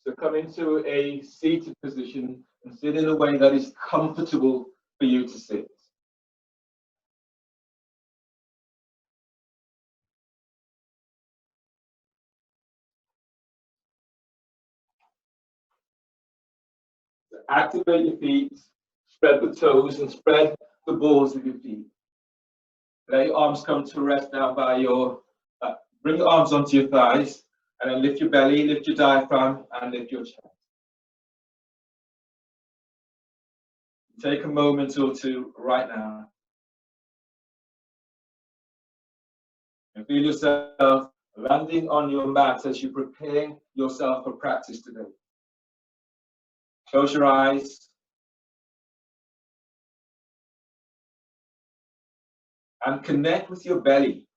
So come into a seated position and sit in a way that is comfortable for you to sit. So activate your feet, spread the toes and spread the balls of your feet. Let your arms come to rest down by your, bring your arms onto your thighs, and then lift your belly, lift your diaphragm, and lift your chest. Take a moment or two right now. And feel yourself landing on your mat as you prepare yourself for practice today. Close your eyes. And connect with your belly.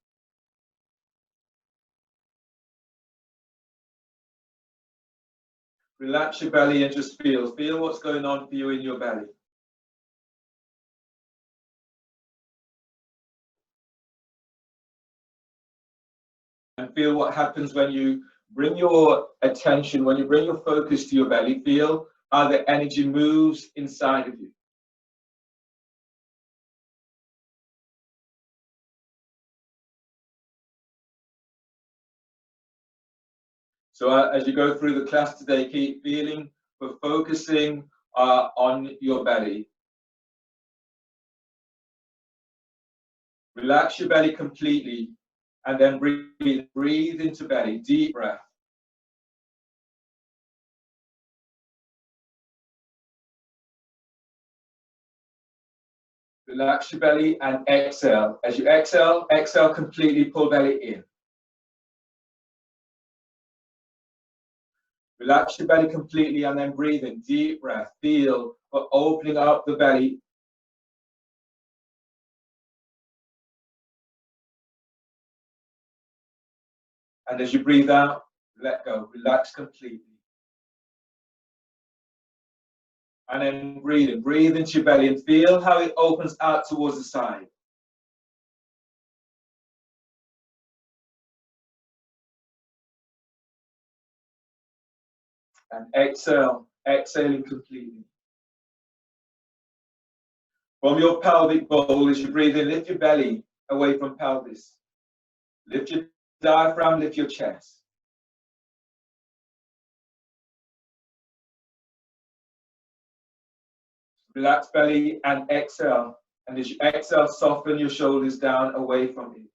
Relax your belly and just feel what's going on for you in your belly. And feel what happens when you bring your attention, when you bring your focus to your belly. Feel how the energy moves inside of you. So as you go through the class today, keep feeling for focusing on your belly. Relax your belly completely and then breathe into belly, deep breath. Relax your belly and exhale. As you exhale, exhale completely, pull belly in. Relax your belly completely and then breathe in, deep breath. Feel for opening up the belly. And as you breathe out, let go, relax completely. And then breathe in, breathe into your belly and feel how it opens out towards the side. And exhale, exhaling completely. From your pelvic bowl, as you breathe in, lift your belly away from pelvis. Lift your diaphragm, lift your chest. Relax belly and exhale. And as you exhale, soften your shoulders down away from you.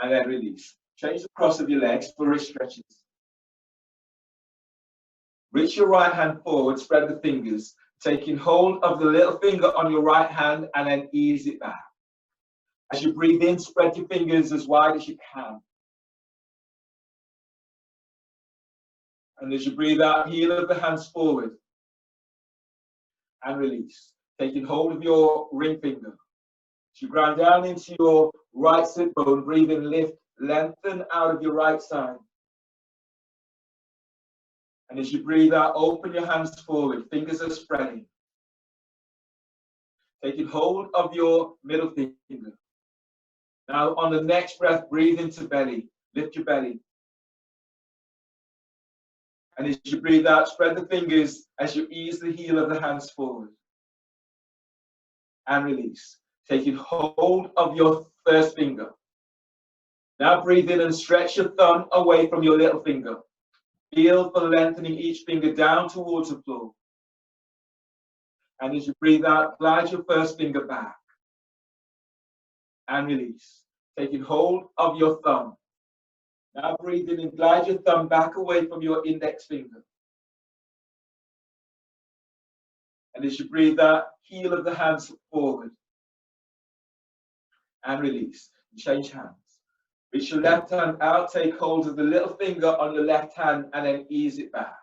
And then release. Change the cross of your legs for wrist stretches. Reach your right hand forward, spread the fingers, taking hold of the little finger on your right hand and then ease it back. As you breathe in, spread your fingers as wide as you can. And as you breathe out, heel of the hands forward and release. Taking hold of your ring finger. As you ground down into your right sit bone, breathe in, lift, lengthen out of your right side. And as you breathe out, open your hands forward, fingers are spreading. Taking hold of your middle finger. Now on the next breath, breathe into belly, lift your belly. And as you breathe out, spread the fingers as you ease the heel of the hands forward. And release. Taking hold of your first finger. Now breathe in and stretch your thumb away from your little finger. Feel for lengthening each finger down towards the floor. And as you breathe out, glide your first finger back. And release. Taking hold of your thumb. Now breathe in and glide your thumb back away from your index finger. And as you breathe out, heel of the hands forward. And release. Change hands. Reach your left hand out, take hold of the little finger on your left hand and then ease it back.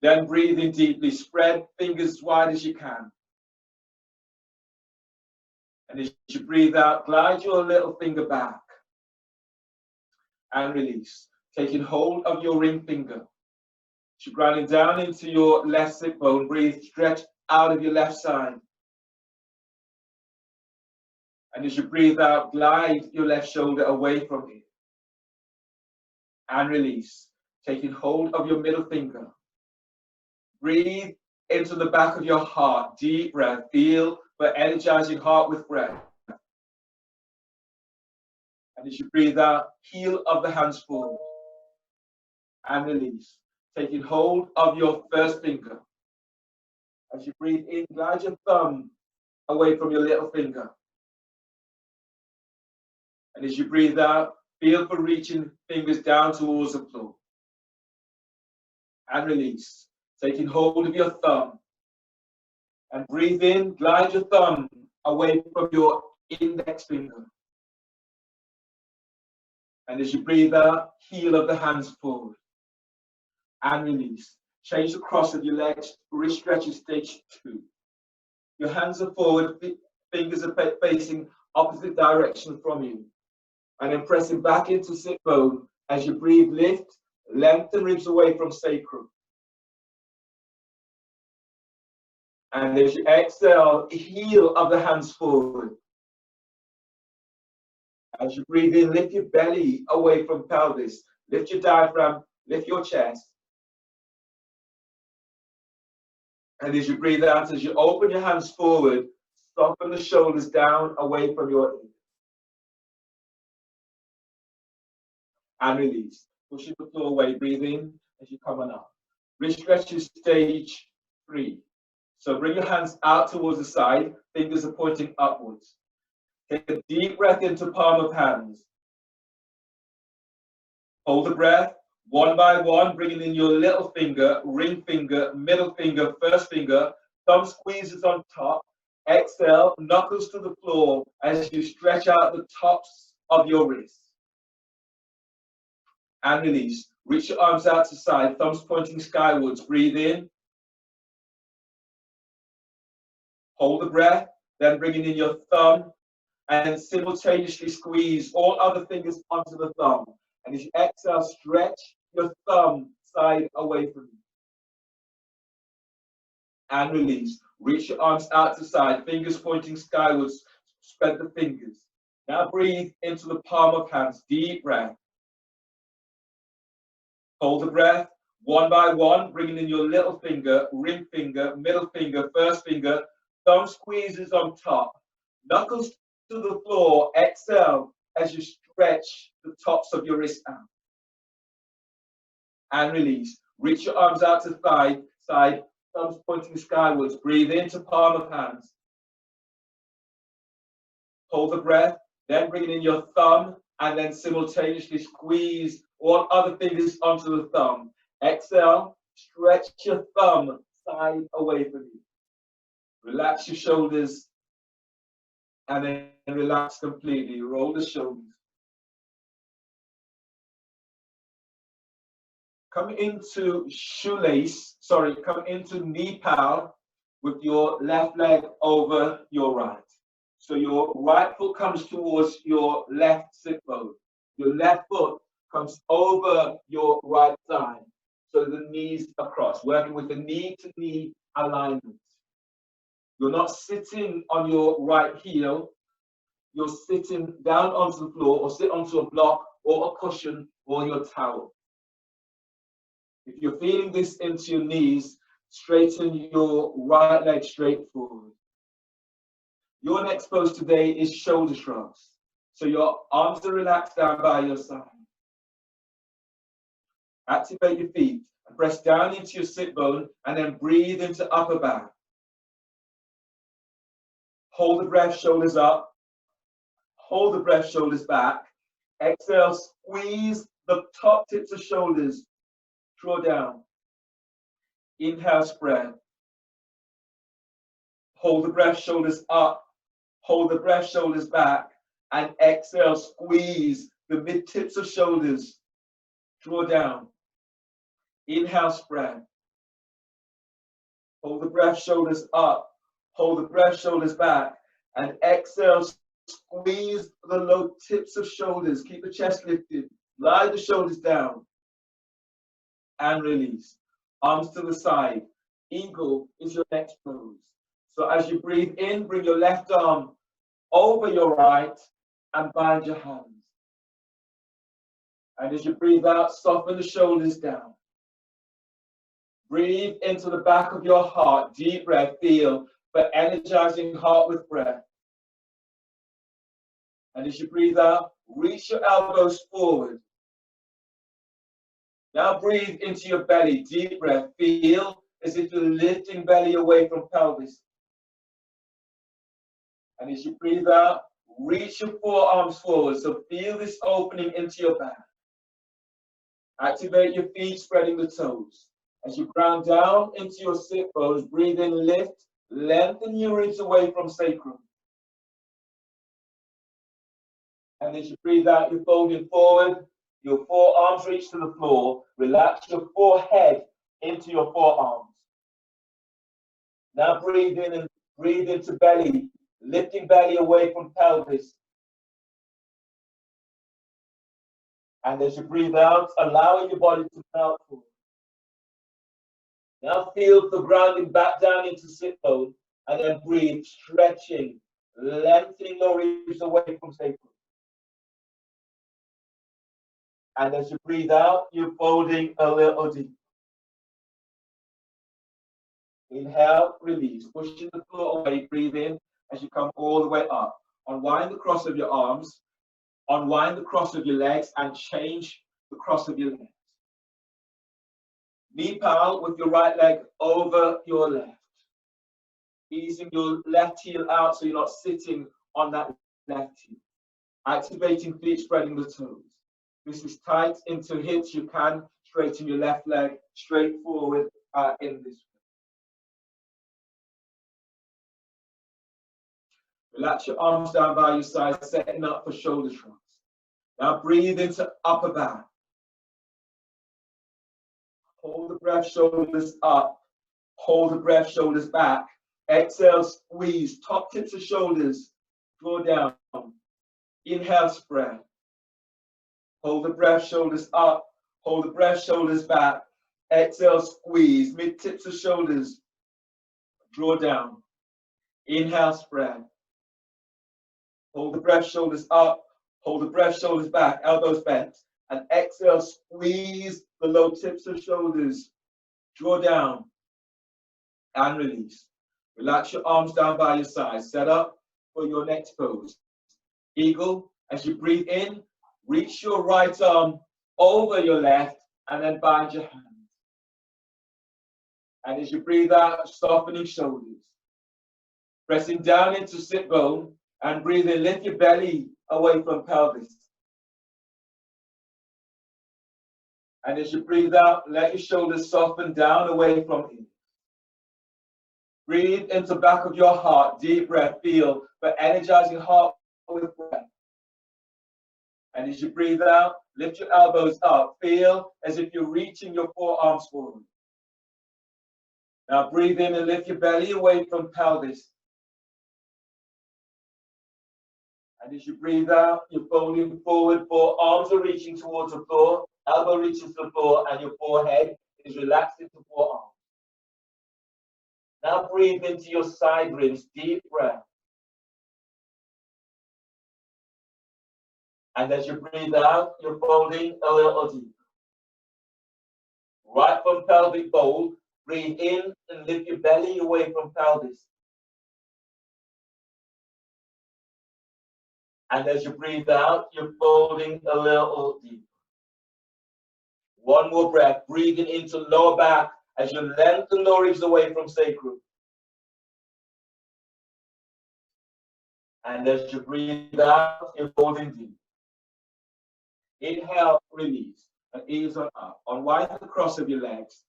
Then breathe in deeply, spread fingers as wide as you can. And as you breathe out, glide your little finger back. And release. Taking hold of your ring finger. As you're grinding down into your left sit bone, breathe, stretch out of your left side. And as you breathe out, glide your left shoulder away from you. and release. Taking hold of your middle finger. Breathe into the back of your heart. Deep breath. Feel the energizing heart with breath. And as you breathe out, heel of the hands forward and release. Taking hold of your first finger. As you breathe in, glide your thumb away from your little finger. And as you breathe out, feel for reaching fingers down towards the floor. And release. Taking hold of your thumb. And breathe in, glide your thumb away from your index finger. And as you breathe out, heel of the hands forward. And release. Change the cross of your legs, wrist stretches, stage 2. Your hands are forward, fingers are facing opposite direction from you. And then pressing back into sit bone. As you breathe, lift, lengthen ribs away from sacrum. And as you exhale, heel of the hands forward. As you breathe in, lift your belly away from pelvis. Lift your diaphragm, lift your chest. And as you breathe out, as you open your hands forward, soften the shoulders down away from your ear. And release. Pushing the floor away, breathe in as you come on up. Wrist stretches, stage 3. So bring your hands out towards the side, fingers are pointing upwards. Take a deep breath into palm of hands. Hold the breath, one by one, bringing in your little finger, ring finger, middle finger, first finger, thumb squeezes on top. Exhale, knuckles to the floor as you stretch out the tops of your wrists. And release. Reach your arms out to side, thumbs pointing skywards. Breathe in. Hold the breath, then bringing in your thumb and simultaneously squeeze all other fingers onto the thumb. And as you exhale, stretch your thumb side away from you. And release. Reach your arms out to side, fingers pointing skywards. Spread the fingers. Now breathe into the palm of hands. Deep breath. Hold the breath, one by one, bringing in your little finger, ring finger, middle finger, first finger, thumb squeezes on top, knuckles to the floor. Exhale as you stretch the tops of your wrist out. And release. Reach your arms out to side, thumbs pointing skywards. Breathe into palm of hands. Hold the breath, then bringing in your thumb, and then simultaneously squeeze all other fingers onto the thumb. Exhale, stretch your thumb side away from you. Relax your shoulders and then relax completely. Roll the shoulders. Come into come into knee power with your left leg over your right. So your right foot comes towards your left sit bone. Your left foot comes over your right thigh. So the knees across, working with the knee to knee alignment. You're not sitting on your right heel. You're sitting down onto the floor or sit onto a block or a cushion or your towel. If you're feeling this into your knees, straighten your right leg straight forward. Your next pose today is shoulder shrugs. So your arms are relaxed down by your side. Activate your feet and press down into your sit bone and then breathe into upper back. Hold the breath, shoulders up. Hold the breath, shoulders back. Exhale, squeeze the top tips of shoulders. Draw down. Inhale, spread. Hold the breath, shoulders up. Hold the breath, shoulders back. And exhale, squeeze the mid tips of shoulders. Draw down. Inhale, spread. Hold the breath, shoulders up. Hold the breath, shoulders back. And exhale, squeeze the low tips of shoulders. Keep the chest lifted. Lie the shoulders down. And release. Arms to the side. Eagle is your next pose. So as you breathe in, bring your left arm over your right and bind your hands. And as you breathe out, soften the shoulders down. Breathe into the back of your heart. Deep breath. Feel the energizing heart with breath. And as you breathe out, reach your elbows forward. Now breathe into your belly. Deep breath. Feel as if you're lifting belly away from pelvis. And as you breathe out, reach your forearms forward. So feel this opening into your back. Activate your feet, spreading the toes. As you ground down into your sit bones, breathe in, lift, lengthen your ribs away from sacrum. And as you breathe out, you're folding forward, your forearms reach to the floor. Relax your forehead into your forearms. Now breathe in and breathe into belly, lifting belly away from pelvis. And as you breathe out, allowing your body to melt forward. Now feel the grounding back down into sit bone, and then breathe, stretching, lengthening your ribs away from sacrum. And as you breathe out, you're folding a little deep. Inhale, release, pushing the floor away, breathe in as you come all the way up. Unwind the cross of your arms, unwind the cross of your legs, and change the cross of your legs. Knee pal with your right leg over your left. Easing your left heel out so you're not sitting on that left heel. Activating feet, spreading the toes. This is tight into hips. You can straighten your left leg straight forward in this way. Relax your arms down by your side, setting up for shoulder shrugs. Now breathe into upper back. Hold the breath, shoulders up. Hold the breath, shoulders back. Exhale, squeeze, top tips of shoulders. Draw down. Inhale, spread. Hold the breath, shoulders up. Hold the breath, shoulders back. Exhale, squeeze, mid tips of shoulders. Draw down. Inhale, spread. Hold the breath, shoulders up. Hold the breath, shoulders back, elbows bent. And exhale, squeeze the low tips of shoulders. Draw down and release. Relax your arms down by your side. Set up for your next pose. Eagle. As you breathe in, reach your right arm over your left and then bind your hands. And as you breathe out, softening shoulders. Pressing down into sit bone and breathe in, lift your belly away from pelvis. And as you breathe out, let your shoulders soften down away from ears. Breathe into the back of your heart, deep breath, feel the energizing heart with breath. And as you breathe out, lift your elbows up, feel as if you're reaching your forearms forward. Now breathe in and lift your belly away from pelvis. And as you breathe out, you're folding forward, forearms are reaching towards the floor, elbow reaches the floor, and your forehead is relaxed into forearms. Now breathe into your side ribs, deep breath. And as you breathe out, you're folding a little deeper. Right from pelvic bowl, breathe in and lift your belly away from pelvis. And as you breathe out, you're folding a little deeper. One more breath, breathing into lower back as you lengthen lower ribs away from sacrum. And as you breathe out, you're folding deep. Inhale, release, and ease on up. Unwind the cross of your legs.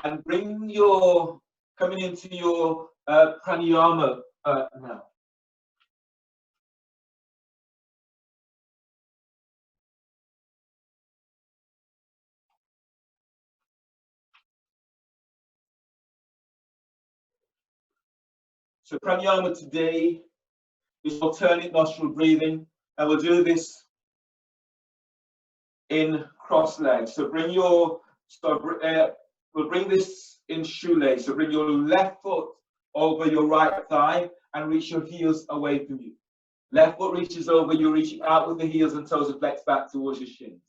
And bring your, coming into your pranayama now. So pranayama today is alternate nostril breathing, and we'll do this in cross legs. So bring your, we'll bring this in shoelace. So bring your left foot over your right thigh and reach your heels away from you. Left foot reaches over, you're reaching out with the heels and toes and flex back towards your shins.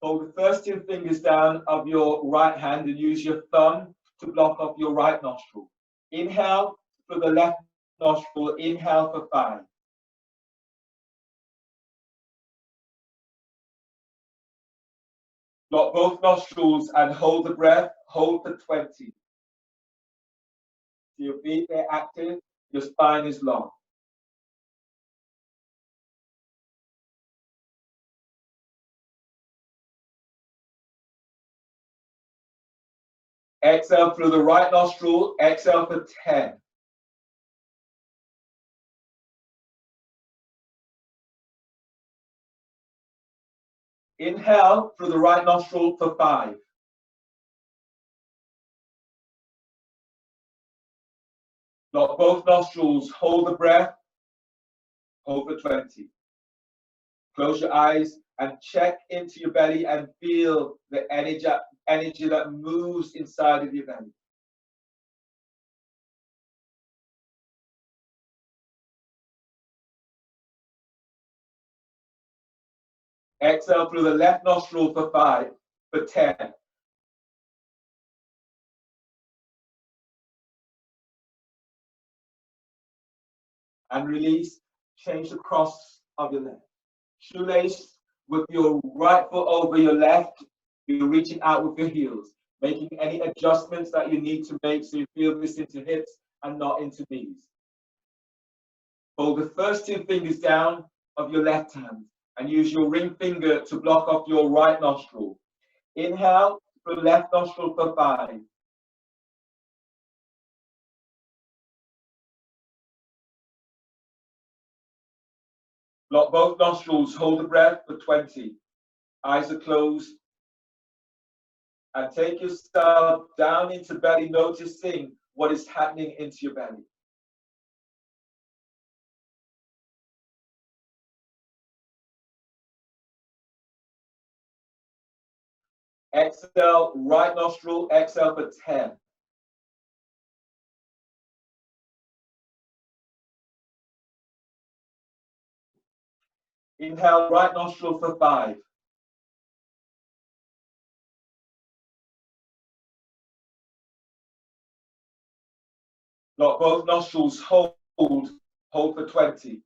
Hold the first two fingers down of your right hand and use your thumb to block off your right nostril. Inhale for the left nostril, inhale for 5. Block both nostrils and hold the breath, hold for 20. Your feet are active, your spine is long. Exhale through the right nostril, exhale for 10. Inhale through the right nostril for 5. Block both nostrils, hold the breath, hold for 20. Close your eyes and check into your belly and feel the energy that moves inside of your belly. Exhale through the left nostril for 10. And release, change the cross of your leg. Shoelace with your right foot over your left, you're reaching out with your heels, making any adjustments that you need to make so you feel this into hips and not into knees. Hold the first two fingers down of your left hand and use your ring finger to block off your right nostril. Inhale through the left nostril for 5. Block both nostrils, hold the breath for 20. Eyes are closed. And take yourself down into belly, noticing what is happening into your belly. Exhale, right nostril, exhale for 10. Inhale, right nostril for 5. Block both nostrils, hold for 20.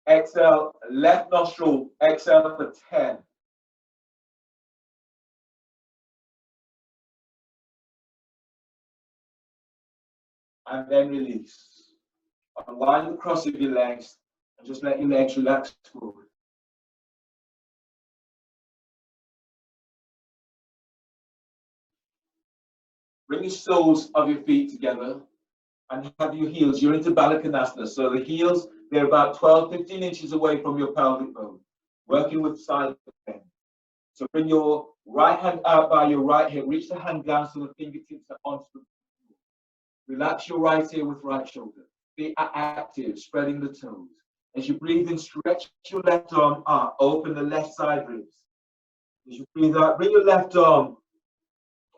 Exhale, left nostril, exhale for 10. And then release. Unwind the cross of your legs and just let your legs relax forward. Bring the soles of your feet together and have your heels. You're into Balakonasana. So the heels, they're about 12-15 inches away from your pelvic bone, working with side bend. So bring your right hand out by your right hip. Reach the hand down so the fingertips are onto the floor. Relax your right ear with right shoulder. Feet are active, spreading the toes. As you breathe in, stretch your left arm up. Open the left side ribs. As you breathe out, bring your left arm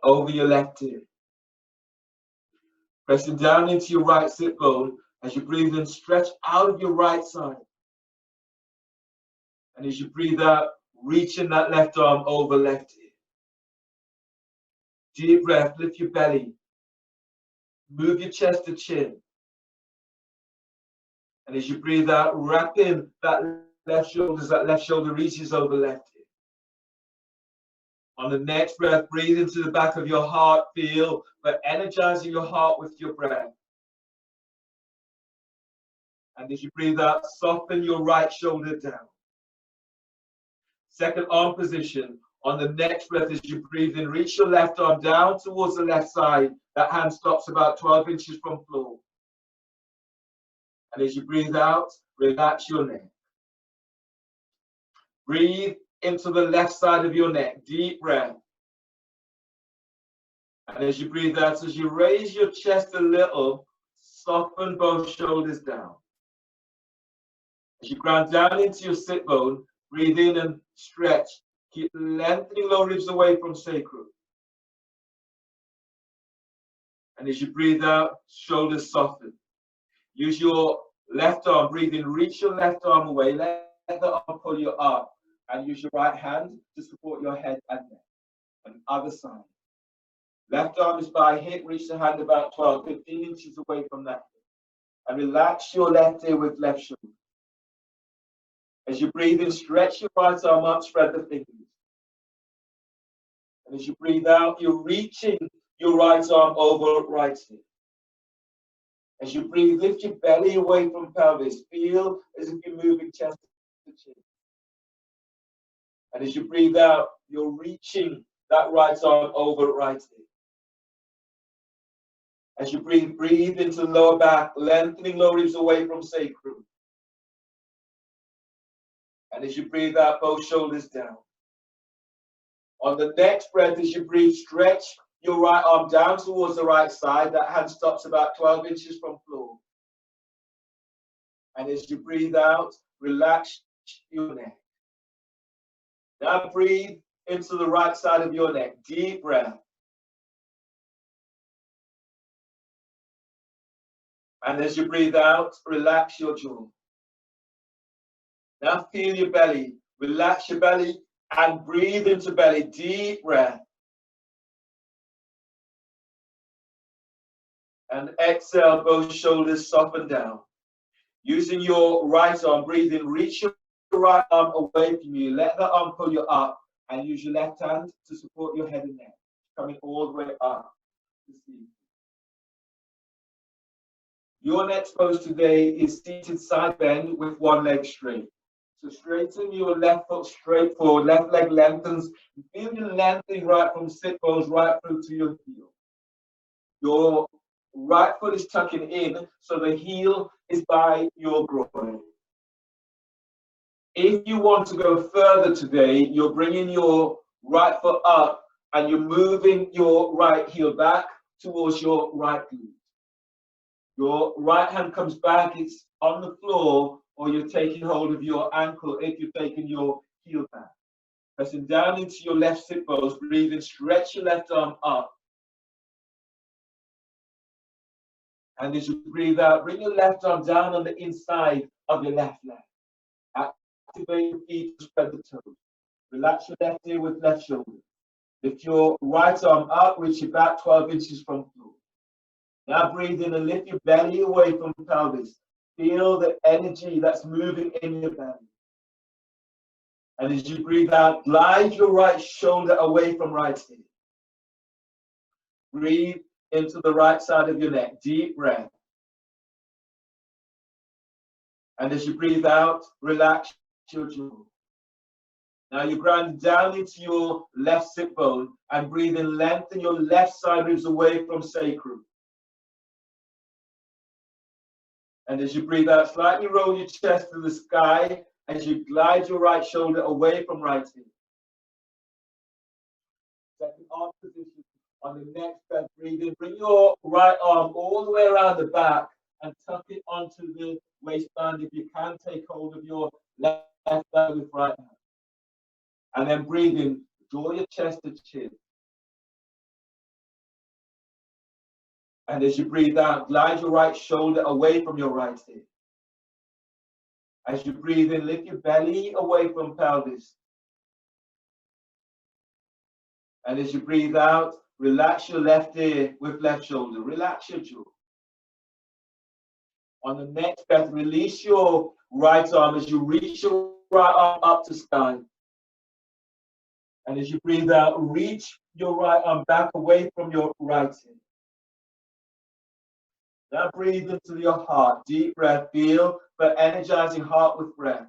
over your left ear. Pressing down into your right sit bone. As you breathe in, stretch out of your right side. And as you breathe out, reaching that left arm over left ear. Deep breath, lift your belly. Move your chest to chin. And as you breathe out, wrap in that left shoulder as that left shoulder reaches over left ear. On the next breath, breathe into the back of your heart. Feel but energizing your heart with your breath. And as you breathe out, soften your right shoulder down. Second arm position. On the next breath, as you breathe in, reach your left arm down towards the left side. That hand stops about 12 inches from floor. And as you breathe out, relax your neck. Breathe into the left side of your neck. Deep breath. And as you breathe out, as you raise your chest a little, soften both shoulders down. As you ground down into your sit bone, Breathe in and stretch. Keep lengthening lower ribs away from sacrum. And as you breathe out, shoulders soften. Use your left arm, breathe in, reach your left arm away, let the arm pull you up, and use your right hand to support your head and neck. And the other side. Left arm is by hip, reach the hand about 12, 15 inches away from that. And relax your left ear with left shoulder. As you breathe in, stretch your right arm up, spread the fingers. And as you breathe out, you're reaching your right arm over right hip. As you breathe, lift your belly away from pelvis. Feel as if you're moving chest to chin. And as you breathe out, you're reaching that right arm over right hip. As you breathe, breathe into lower back, lengthening lower ribs away from sacrum. And as you breathe out, both shoulders down. On the next breath, as you breathe, stretch your right arm down towards the right side. That hand stops about 12 inches from floor. And as you breathe out, relax your neck. Now breathe into the right side of your neck. Deep breath. And as you breathe out, relax your jaw. Now feel your belly. Relax your belly and breathe into belly. Deep breath. And exhale, both shoulders soften down. Using your right arm, breathe in, reach your right arm away from you. Let the arm pull you up and use your left hand to support your head and neck. Coming all the way up. Your next pose today is seated side bend with one leg straight. So straighten your left foot straight forward, left leg lengthens. Feel your lengthening right from sit bones right through to your heel. Your right foot is tucking in, so the heel is by your groin. If you want to go further today, you're bringing your right foot up and you're moving your right heel back towards your right glute. Your right hand comes back, it's on the floor, or you're taking hold of your ankle if you're taking your heel back. Pressing down into your left sit bones, breathe in, stretch your left arm up. And as you breathe out, bring your left arm down on the inside of your left leg. Activate your feet to spread the toes. Relax your left ear with left shoulder. Lift your right arm up, reach your back 12 inches from floor. Now breathe in and lift your belly away from the pelvis. Feel the energy that's moving in your belly. And as you breathe out, glide your right shoulder away from right hip. Breathe into the right side of your neck. Deep breath. And as you breathe out, relax your jaw. Now you grind down into your left sit bone and breathe in, lengthen your left side ribs away from sacrum. And as you breathe out, slightly roll your chest to the sky as you glide your right shoulder away from right hip. Second arm position. On the next breath, breathe in. Bring your right arm all the way around the back and tuck it onto the waistband. If you can, take hold of your left leg with right hand. And then breathe in. Draw your chest to chin. And as you breathe out, glide your right shoulder away from your right hip. As you breathe in, lift your belly away from pelvis. And as you breathe out, relax your left ear with left shoulder. Relax your jaw. On the next breath, release your right arm as you reach your right arm up to sky. And as you breathe out, reach your right arm back away from your right hip. Now breathe into your heart. Deep breath. Feel the energizing heart with breath.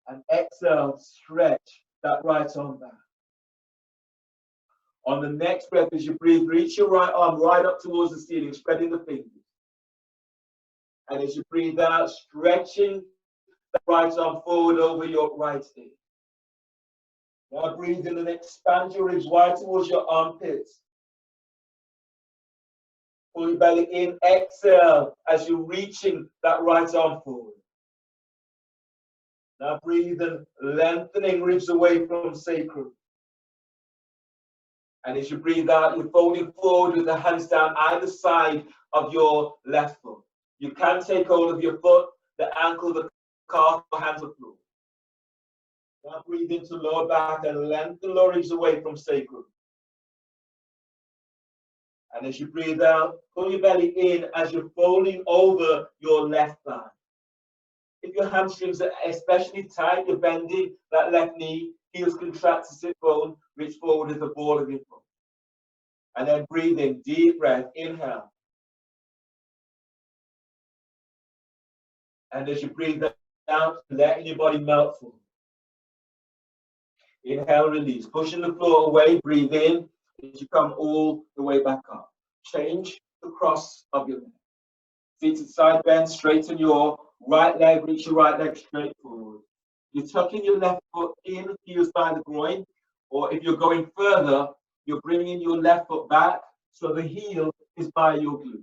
And exhale, stretch that right arm back. On the next breath, as you breathe, reach your right arm right up towards the ceiling, spreading the fingers. And as you breathe out, stretching the right arm forward over your right hip. Now breathe in and expand your ribs wide towards your armpits. Pull your belly in, exhale as you're reaching that right arm forward. Now breathe and lengthening ribs away from sacrum. And as you breathe out, you're folding forward with the hands down either side of your left foot. You can take hold of your foot, the ankle, the calf, or hands on the floor. Now breathe into lower back and lengthen lower ribs away from sacrum. And as you breathe out, pull your belly in as you're folding over your left thigh. If your hamstrings are especially tight, you're bending that left knee, heels contract to sit bone, reach forward with the ball of your foot. And then breathe in, deep breath, inhale. And as you breathe out, letting your body melt forward. Inhale, release. Pushing the floor away, breathe in as you come all the way back up. Change the cross of your neck. Seated side bend, straighten your right leg, reach your right leg straight forward. You're tucking your left foot in, heels by the groin, or if you're going further, you're bringing your left foot back so the heel is by your glute.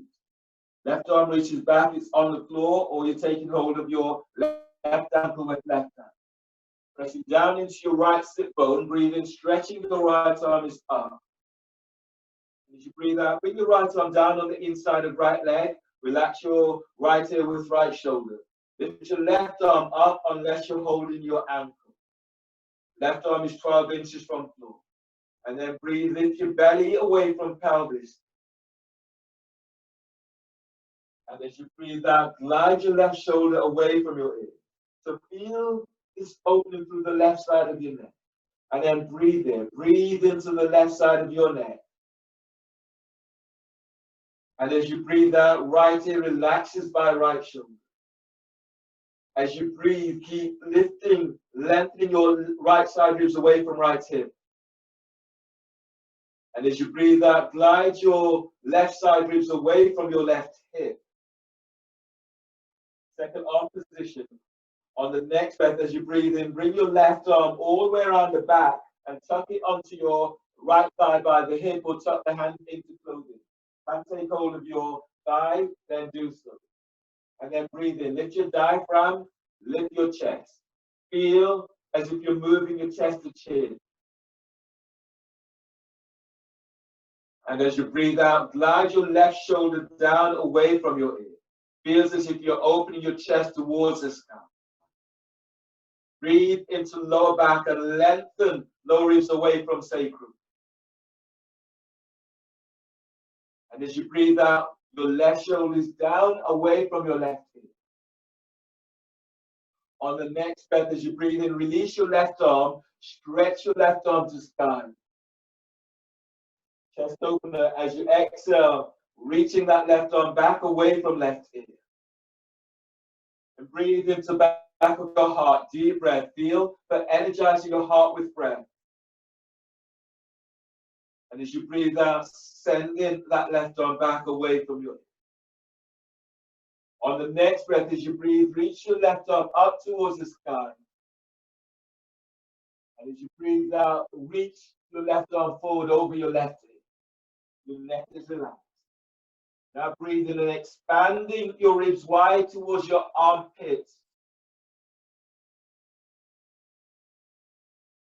Left arm reaches back, it's on the floor, or you're taking hold of your left ankle with left hand. Pressing down into your right sit bone, breathing, stretching the right arm is up. As you breathe out, bring your right arm down on the inside of right leg. Relax your right ear with right shoulder. Lift your left arm up unless you're holding your ankle. Left arm is 12 inches from floor. And then breathe, lift your belly away from pelvis. And as you breathe out, glide your left shoulder away from your ear. So feel this opening through the left side of your neck. And then breathe in. Breathe into the left side of your neck. And as you breathe out, right ear relaxes by right shoulder. As you breathe, keep lifting, lengthening your right side ribs away from right hip. And as you breathe out, glide your left side ribs away from your left hip. Second arm position. On the next breath, as you breathe in, bring your left arm all the way around the back and tuck it onto your right thigh by the hip, or tuck the hand into clothing. And take hold of your thigh, then do so. And then breathe in. Lift your diaphragm, lift your chest. Feel as if you're moving your chest to chin. And as you breathe out, glide your left shoulder down away from your ear. Feels as if you're opening your chest towards the sky. Breathe into lower back and lengthen lower ribs away from sacrum. And as you breathe out, your left shoulder is down away from your left hip. On the next breath, as you breathe in, release your left arm, stretch your left arm to sky. Chest opener as you exhale, reaching that left arm back away from left ear. And breathe into the back of your heart, deep breath. Feel but energizing your heart with breath. And as you breathe out, send in that left arm back away from your ear. On the next breath, as you breathe, reach your left arm up towards the sky. And as you breathe out, reach your left arm forward over your left ear. Your neck is relaxed. Now breathe in and expanding your ribs wide towards your armpits.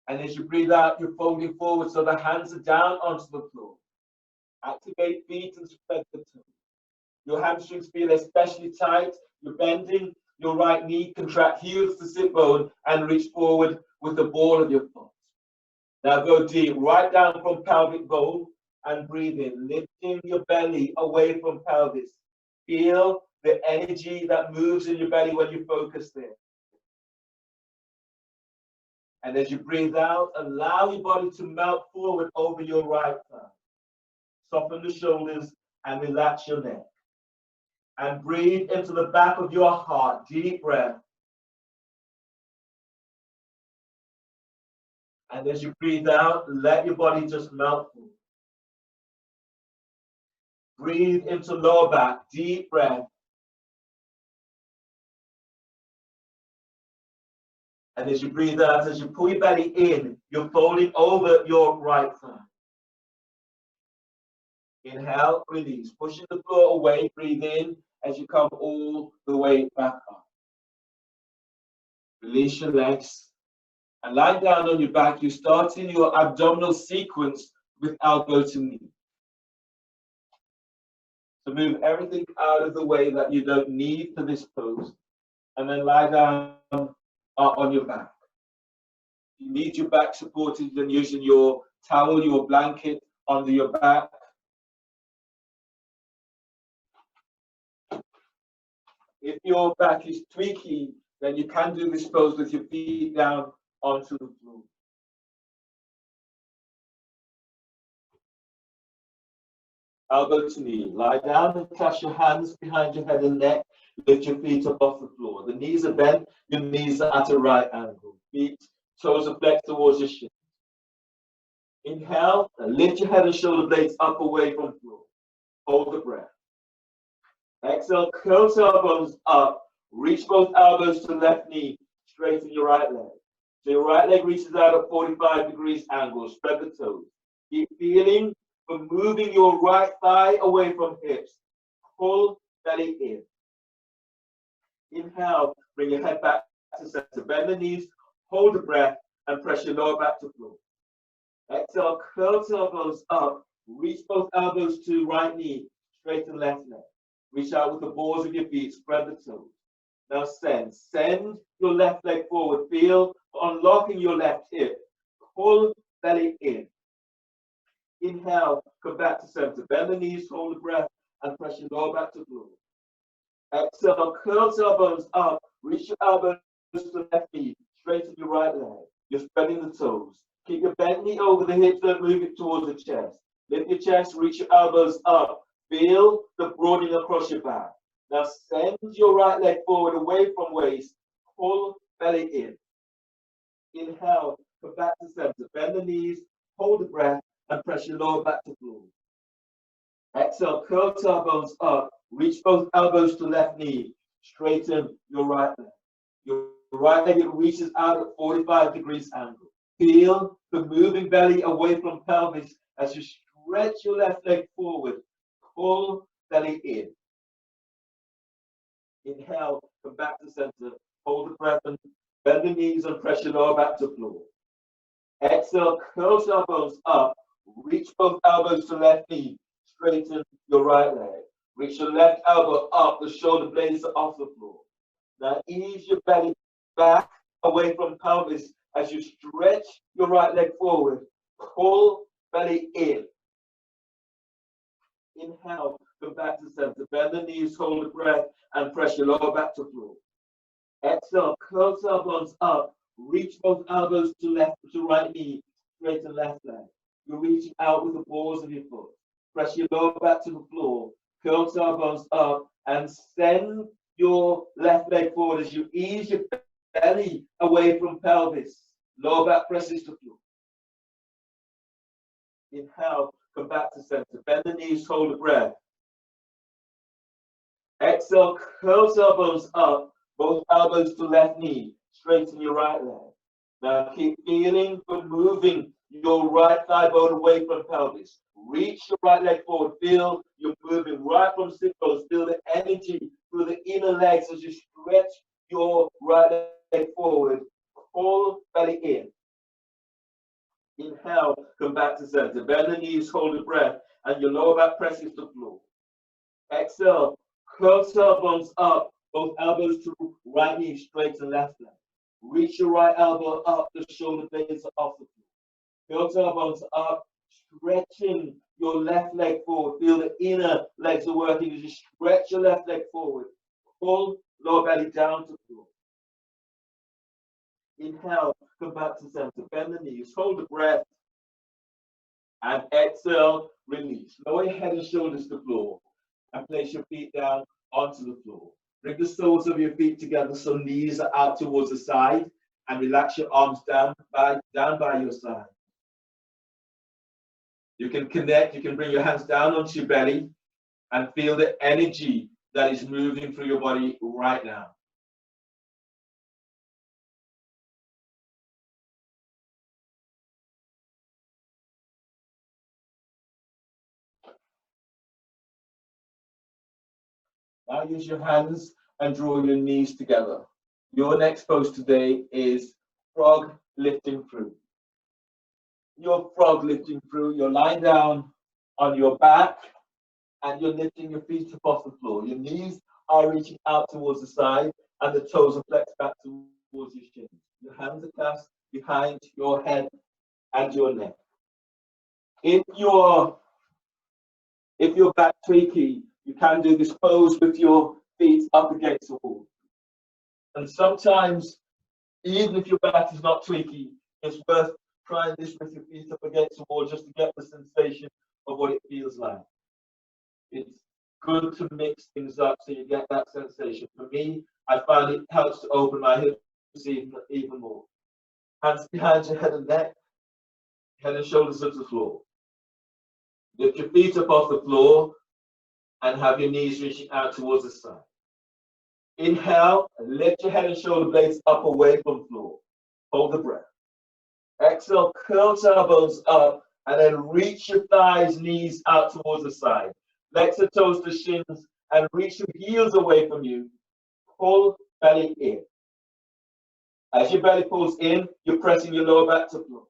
And as you breathe out, you're folding forward so the hands are down onto the floor. Activate feet and spread the toes. Your hamstrings feel especially tight. You're bending your right knee, contract heels to sit bone, and reach forward with the ball of your foot. Now go deep, right down from pelvic bone, and breathe in, lifting your belly away from pelvis. Feel the energy that moves in your belly when you focus there. And as you breathe out, allow your body to melt forward over your right thigh. Soften the shoulders and relax your neck. And breathe into the back of your heart, deep breath. And as you breathe out, let your body just melt forward. Breathe into lower back, deep breath. And as you breathe out, as you pull your belly in, you're folding over your right thigh. Inhale, release. Pushing the floor away, breathe in as you come all the way back up. Release your legs and lie down on your back. You're starting your abdominal sequence with elbow to knee. So move everything out of the way that you don't need for this pose, and then lie down on your back. You need your back supported, then using your towel, your blanket under your back. If your back is tweaky, then you can do this pose with your feet down onto the floor. Elbow to knee. Lie down and clasp your hands behind your head and neck. Lift your feet up off the floor. The knees are bent. Your knees are at a right angle. Feet, toes are flexed towards your shin. Inhale, and lift your head and shoulder blades up away from the floor. Hold the breath. Exhale, curl tailbones up. Reach both elbows to the left knee. Straighten your right leg. So your right leg reaches out at 45 degrees angle. Spread the toes. Keep feeling for moving your right thigh away from hips. Pull belly in. Inhale, bring your head back to center. Bend the knees, hold the breath, and press your lower back to floor. Exhale, curl tailbones up. Reach both elbows to right knee. Straighten left leg. Reach out with the balls of your feet. Spread the toes. Now send. Send your left leg forward. Feel unlocking your left hip. Pull belly in. Inhale, come back to center. Bend the knees, hold the breath, and press your lower back to floor. Exhale, curl tailbones up. Reach your elbows to the left knee. Straighten your right leg. You're spreading the toes. Keep your bent knee over the hips, don't move it towards the chest. Lift your chest, reach your elbows up. Feel the broadening across your back. Now send your right leg forward away from waist. Pull belly in. Inhale, come back to center. Bend the knees, hold the breath, and press your lower back to floor. Exhale, curl tailbones up. Reach both elbows to left knee. Straighten your right leg. Your right leg reaches out at 45 degrees angle. Feel the moving belly away from pelvis as you stretch your left leg forward. Pull belly in. Inhale, come back to center. Hold the breath and bend the knees and press your lower back to floor. Exhale, curl tailbones up. Reach both elbows to left knee. Straighten your right leg. Reach your left elbow up. The shoulder blades are off the floor. Now ease your belly back away from pelvis as you stretch your right leg forward. Pull belly in. Inhale, come back to center. Bend the knees, hold the breath, and press your lower back to floor. Exhale, curl tailbones up. Reach both elbows to right knee. Straighten left leg. You're reaching out with the balls of your foot. Press your lower back to the floor. Curl tailbones up and send your left leg forward as you ease your belly away from pelvis. Lower back presses to floor. Inhale, come back to center. Bend the knees, hold the breath. Exhale, curl tailbones up. Both elbows to left knee. Straighten your right leg. Now keep feeling for moving your right thigh bone away from pelvis. Reach your right leg forward. Feel you're moving right from sit bones. Feel the energy through the inner legs as you stretch your right leg forward. Pull belly in. Inhale, come back to center. Bend the knees, hold the breath, and your lower back presses the floor. Exhale, curl tailbones up. Both elbows to right knee, straighten left leg. Reach your right elbow up. The shoulder blades are off the floor. Curl tailbones up, stretching your left leg forward. Feel the inner legs are working as you stretch your left leg forward. Pull lower belly down to the floor. Inhale, come back to center. Bend the knees, hold the breath, and exhale, release. Lower your head and shoulders to the floor, and place your feet down onto the floor. Bring the soles of your feet together so knees are out towards the side, and relax your arms down by your side. You can connect, you can bring your hands down onto your belly and feel the energy that is moving through your body right now. Now use your hands and draw your knees together. Your next pose today is frog lifting through. Your frog lifting through, you're lying down on your back and you're lifting your feet up off the floor. Your knees are reaching out towards the side and the toes are flexed back towards your shins. Your hands are clasped behind your head and your neck. If you're back tweaky, you can do this pose with your feet up against the wall. And sometimes, even if your back is not tweaky, it's worth trying this with your feet up against the wall just to get the sensation of what it feels like. It's good to mix things up so you get that sensation. For me, I find it helps to open my hips even more. Hands behind your head and neck, head and shoulders to the floor. Lift your feet up off the floor and have your knees reaching out towards the side. Inhale, lift your head and shoulder blades up away from the floor. Hold the breath. Exhale, curl tailbones up and then reach your thighs, knees out towards the side. Flex the toes to shins and reach your heels away from you. Pull belly in. As your belly pulls in, you're pressing your lower back to floor.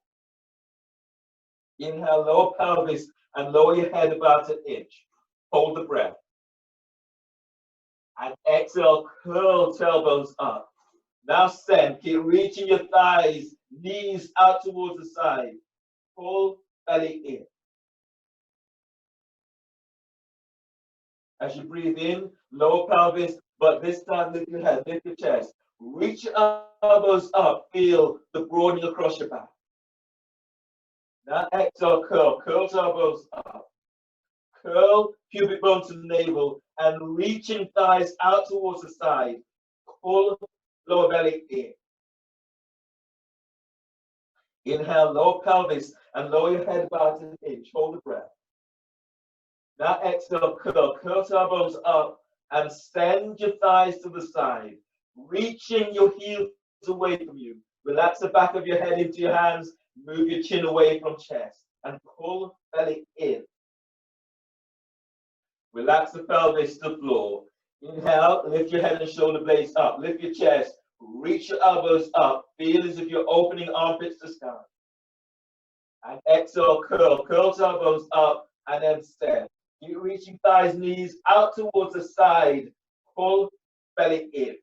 Inhale, lower pelvis and lower your head about an inch. Hold the breath. And exhale, curl tailbones up. Now send, keep reaching your thighs, knees out towards the side. Pull belly in. As you breathe in, lower pelvis, but this time lift your head, lift your chest. Reach your elbows up, feel the broadening across your back. Now exhale, curl elbows up. Curl pubic bone to the navel and reaching thighs out towards the side. Pull lower belly in. Inhale, lower pelvis and lower your head about an inch. Hold the breath. Now exhale, curl elbows up and send your thighs to the side, reaching your heels away from you. Relax the back of your head into your hands, move your chin away from chest and pull belly in. Relax the pelvis to the floor. Inhale, lift your head and shoulder blades up. Lift your chest, reach your elbows up. Feel as if you're opening armpits to sky. And exhale, curl elbows up and then stand. Keep reaching thighs, knees out towards the side. Pull belly in.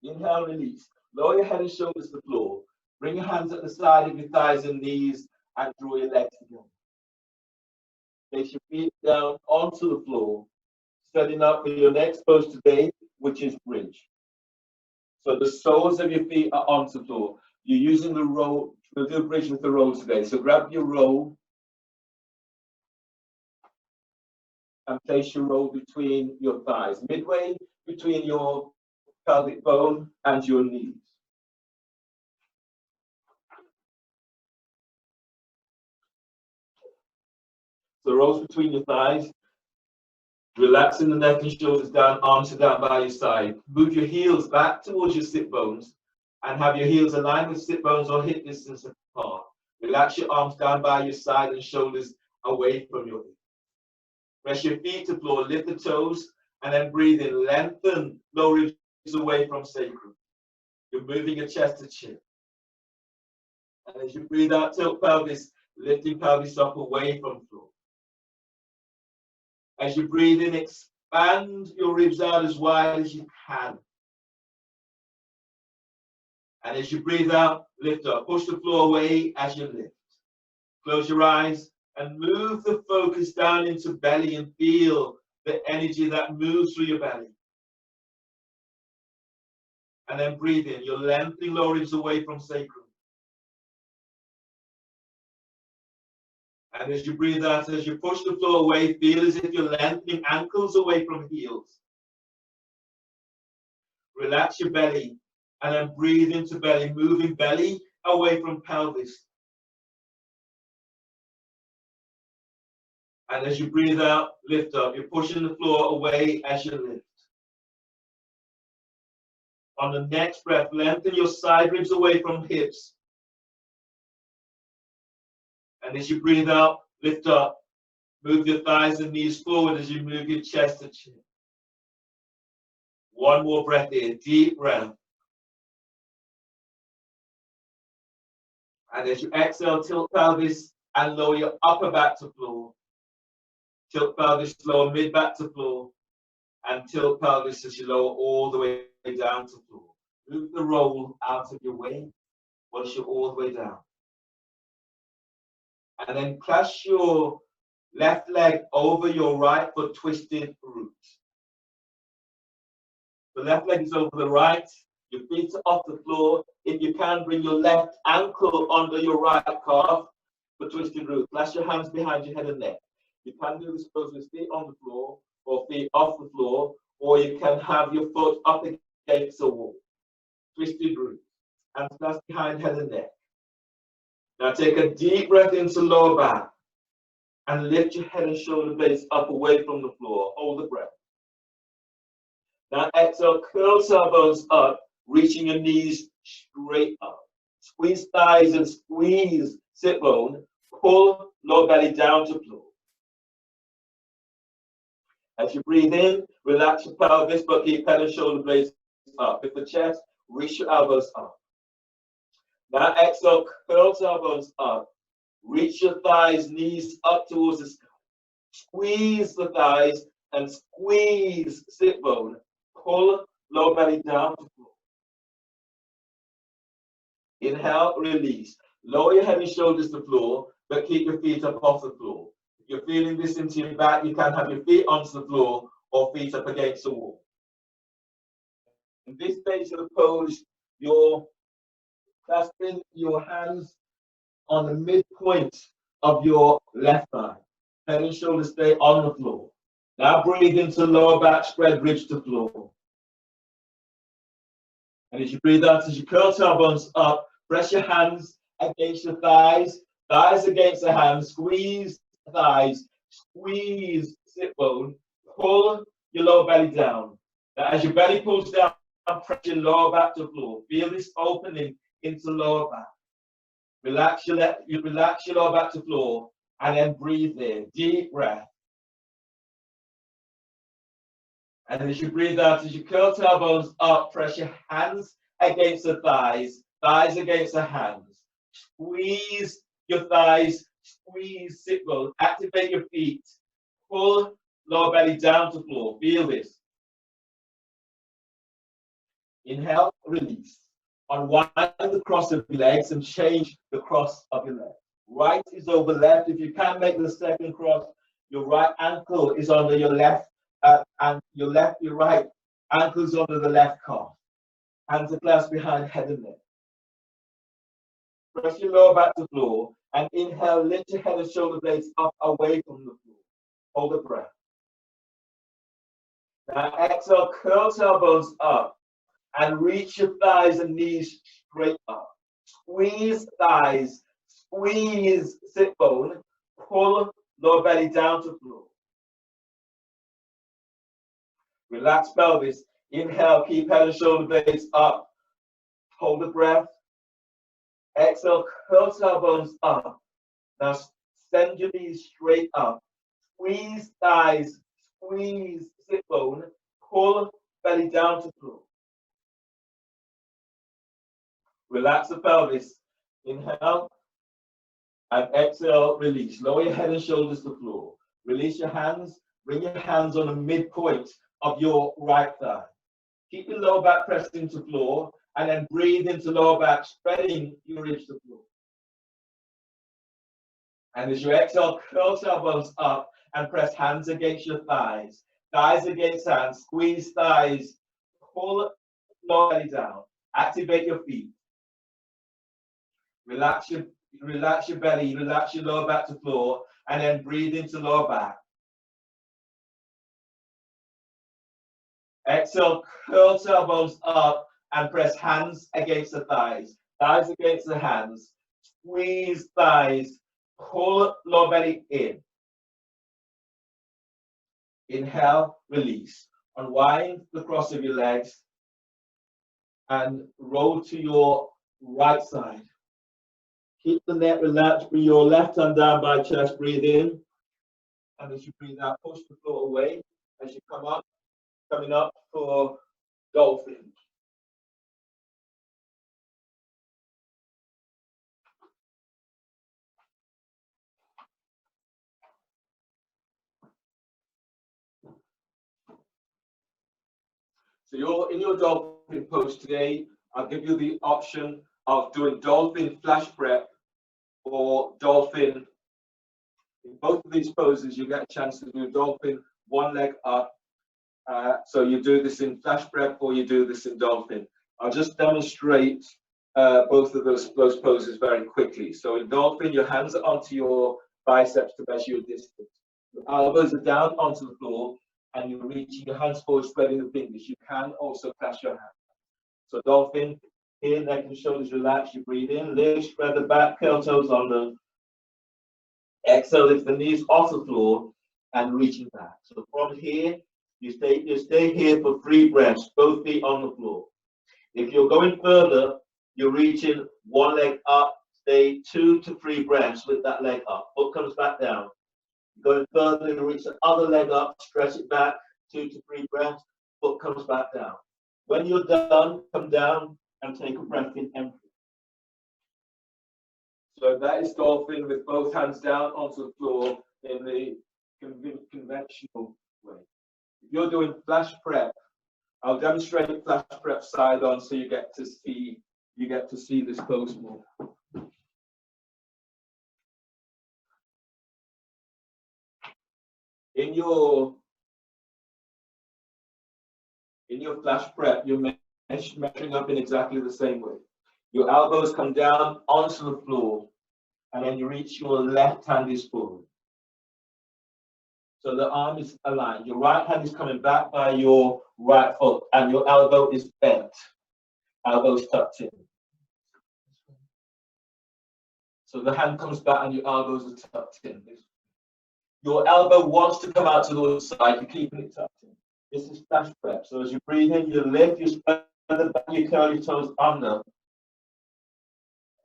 Inhale, release. Lower your head and shoulders to the floor. Bring your hands at the side of your thighs and knees and draw your legs together. Place your feet down onto the floor, setting up for your next pose today, which is bridge. So the soles of your feet are onto the floor. You're using the roll. We'll do a bridge with the roll today. So grab your roll and place your roll between your thighs, midway between your pelvic bone and your knees. So rolls between your thighs, relaxing the neck and shoulders down, arms are down by your side. Move your heels back towards your sit bones and have your heels aligned with sit bones or hip distance apart. Relax your arms down by your side and shoulders away from your hips. Press your feet to the floor, lift the toes, and then breathe in. Lengthen lower ribs away from sacrum. You're moving your chest to chin. And as you breathe out, tilt pelvis, lifting pelvis up away from the floor. As you breathe in, expand your ribs out as wide as you can. And as you breathe out, lift up. Push the floor away as you lift. Close your eyes and move the focus down into belly and feel the energy that moves through your belly. And then breathe in. You're lengthening lower ribs away from sacrum. And as you breathe out, as you push the floor away, feel as if you're lengthening ankles away from heels. Relax your belly and then breathe into belly, moving belly away from pelvis. And as you breathe out, lift up. You're pushing the floor away as you lift. On the next breath, lengthen your side ribs away from hips. And as you breathe out, lift up. Move your thighs and knees forward as you move your chest to chin. One more breath in, deep breath. And as you exhale, tilt pelvis and lower your upper back to floor. Tilt pelvis, lower mid back to floor. And tilt pelvis as you lower all the way down to floor. Move the roll out of your way once you're all the way down. And then clasp your left leg over your right foot, twisted root. The left leg is over the right, your feet are off the floor. If you can, bring your left ankle under your right calf for twisted root. Clasp your hands behind your head and neck. You can do this both with feet on the floor or feet off the floor, or you can have your foot up against a wall. Twisted root. Hands clasped behind head and neck. Now take a deep breath into lower back and lift your head and shoulder blades up away from the floor. Hold the breath. Now exhale, curl tailbones up, reaching your knees straight up. Squeeze thighs and squeeze sit bone. Pull lower belly down to floor. As you breathe in, relax your pelvis, but keep head and shoulder blades up. With the chest, reach your elbows up. Now exhale, curl tailbones up. Reach your thighs, knees up towards the sky. Squeeze the thighs and squeeze sit bone. Pull lower belly down to floor. Inhale, release. Lower your head and shoulders to the floor, but keep your feet up off the floor. If you're feeling this into your back, you can have your feet onto the floor or feet up against the wall. In this stage of the pose, you're clasping your hands on the midpoint of your left thigh. Head and shoulders stay on the floor. Now breathe into lower back, spread bridge to floor. And as you breathe out, as you curl tailbones up, press your hands against your thighs, thighs against the hands, squeeze thighs, squeeze sit bone, pull your lower belly down. Now as your belly pulls down, press your lower back to floor. Feel this opening into lower back. Relax your lower back to floor and then breathe in. Deep breath. And as you breathe out, as you curl tailbones up, press your hands against the thighs, thighs against the hands. Squeeze your thighs, squeeze sit bone, activate your feet. Pull lower belly down to floor. Feel this. Inhale, release. Unwind the cross of your legs and change the cross of your legs. Right is over left. If you can't make the second cross, your right ankle is under your left, and your right ankle is under the left calf. Hands are clasped behind head and neck. Press your lower back to the floor and inhale, lift your head and shoulder blades up away from the floor. Hold the breath. Now exhale, curl tailbones up and reach your thighs and knees straight up. Squeeze thighs, squeeze sit bone, pull lower belly down to floor. Relax pelvis. Inhale, keep head and shoulder blades up. Hold the breath. Exhale, curl tailbones up. Now send your knees straight up. Squeeze thighs, squeeze sit bone, pull belly down to floor. Relax the pelvis. Inhale and exhale, release. Lower your head and shoulders to the floor. Release your hands. Bring your hands on the midpoint of your right thigh. Keep your lower back pressed into floor and then breathe into lower back, spreading your ribs to floor. And as you exhale, curl tailbones up and press hands against your thighs. Thighs against hands, squeeze thighs, pull lower belly down. Activate your feet. Relax your belly, relax your lower back to floor, and then breathe into lower back. Exhale, curl tailbones up and press hands against the thighs. Thighs against the hands. Squeeze thighs, pull lower belly in. Inhale, release. Unwind the cross of your legs and roll to your right side. Keep the neck relaxed. Bring your left hand down by chest. Breathe in. And as you breathe out, push the floor away. As you come up, coming up for dolphin. So you're in your dolphin pose today. I'll give you the option of doing dolphin flash prep or dolphin. In both of these poses, you get a chance to do dolphin, one leg up. So you do this in flash prep or you do this in dolphin. I'll just demonstrate both of those poses very quickly. So in dolphin, your hands are onto your biceps to measure your distance. Your elbows are down onto the floor and you're reaching your hands forward, spreading the fingers. You can also clasp your hands. So dolphin, here, neck and shoulders relax. You breathe in, lift, spread the back, curl toes under. Exhale, lift the knees off the floor and reaching back. So from here, you stay here for 3 breaths, both feet on the floor. If you're going further, you're reaching one leg up, stay 2 to 3 breaths with that leg up. Foot comes back down. Going further, you reach the other leg up, stretch it back, 2 to 3 breaths, foot comes back down. When you're done, come down and take a breath in empty. So that is dolphin with both hands down onto the floor in the conventional way. If you're doing flash prep, I'll demonstrate flash prep side on so you get to see this pose more. In your flash prep, you're measuring up in exactly the same way. Your elbows come down onto the floor, and then you reach your left hand is forward. So the arm is aligned. Your right hand is coming back by your right foot, and your elbow is bent. Elbows tucked in. So the hand comes back and your elbows are tucked in. Your elbow wants to come out to the other side, you're keeping it tucked in. This is flash prep. So as you breathe in, you lift, you spread the back, you curl your toes under.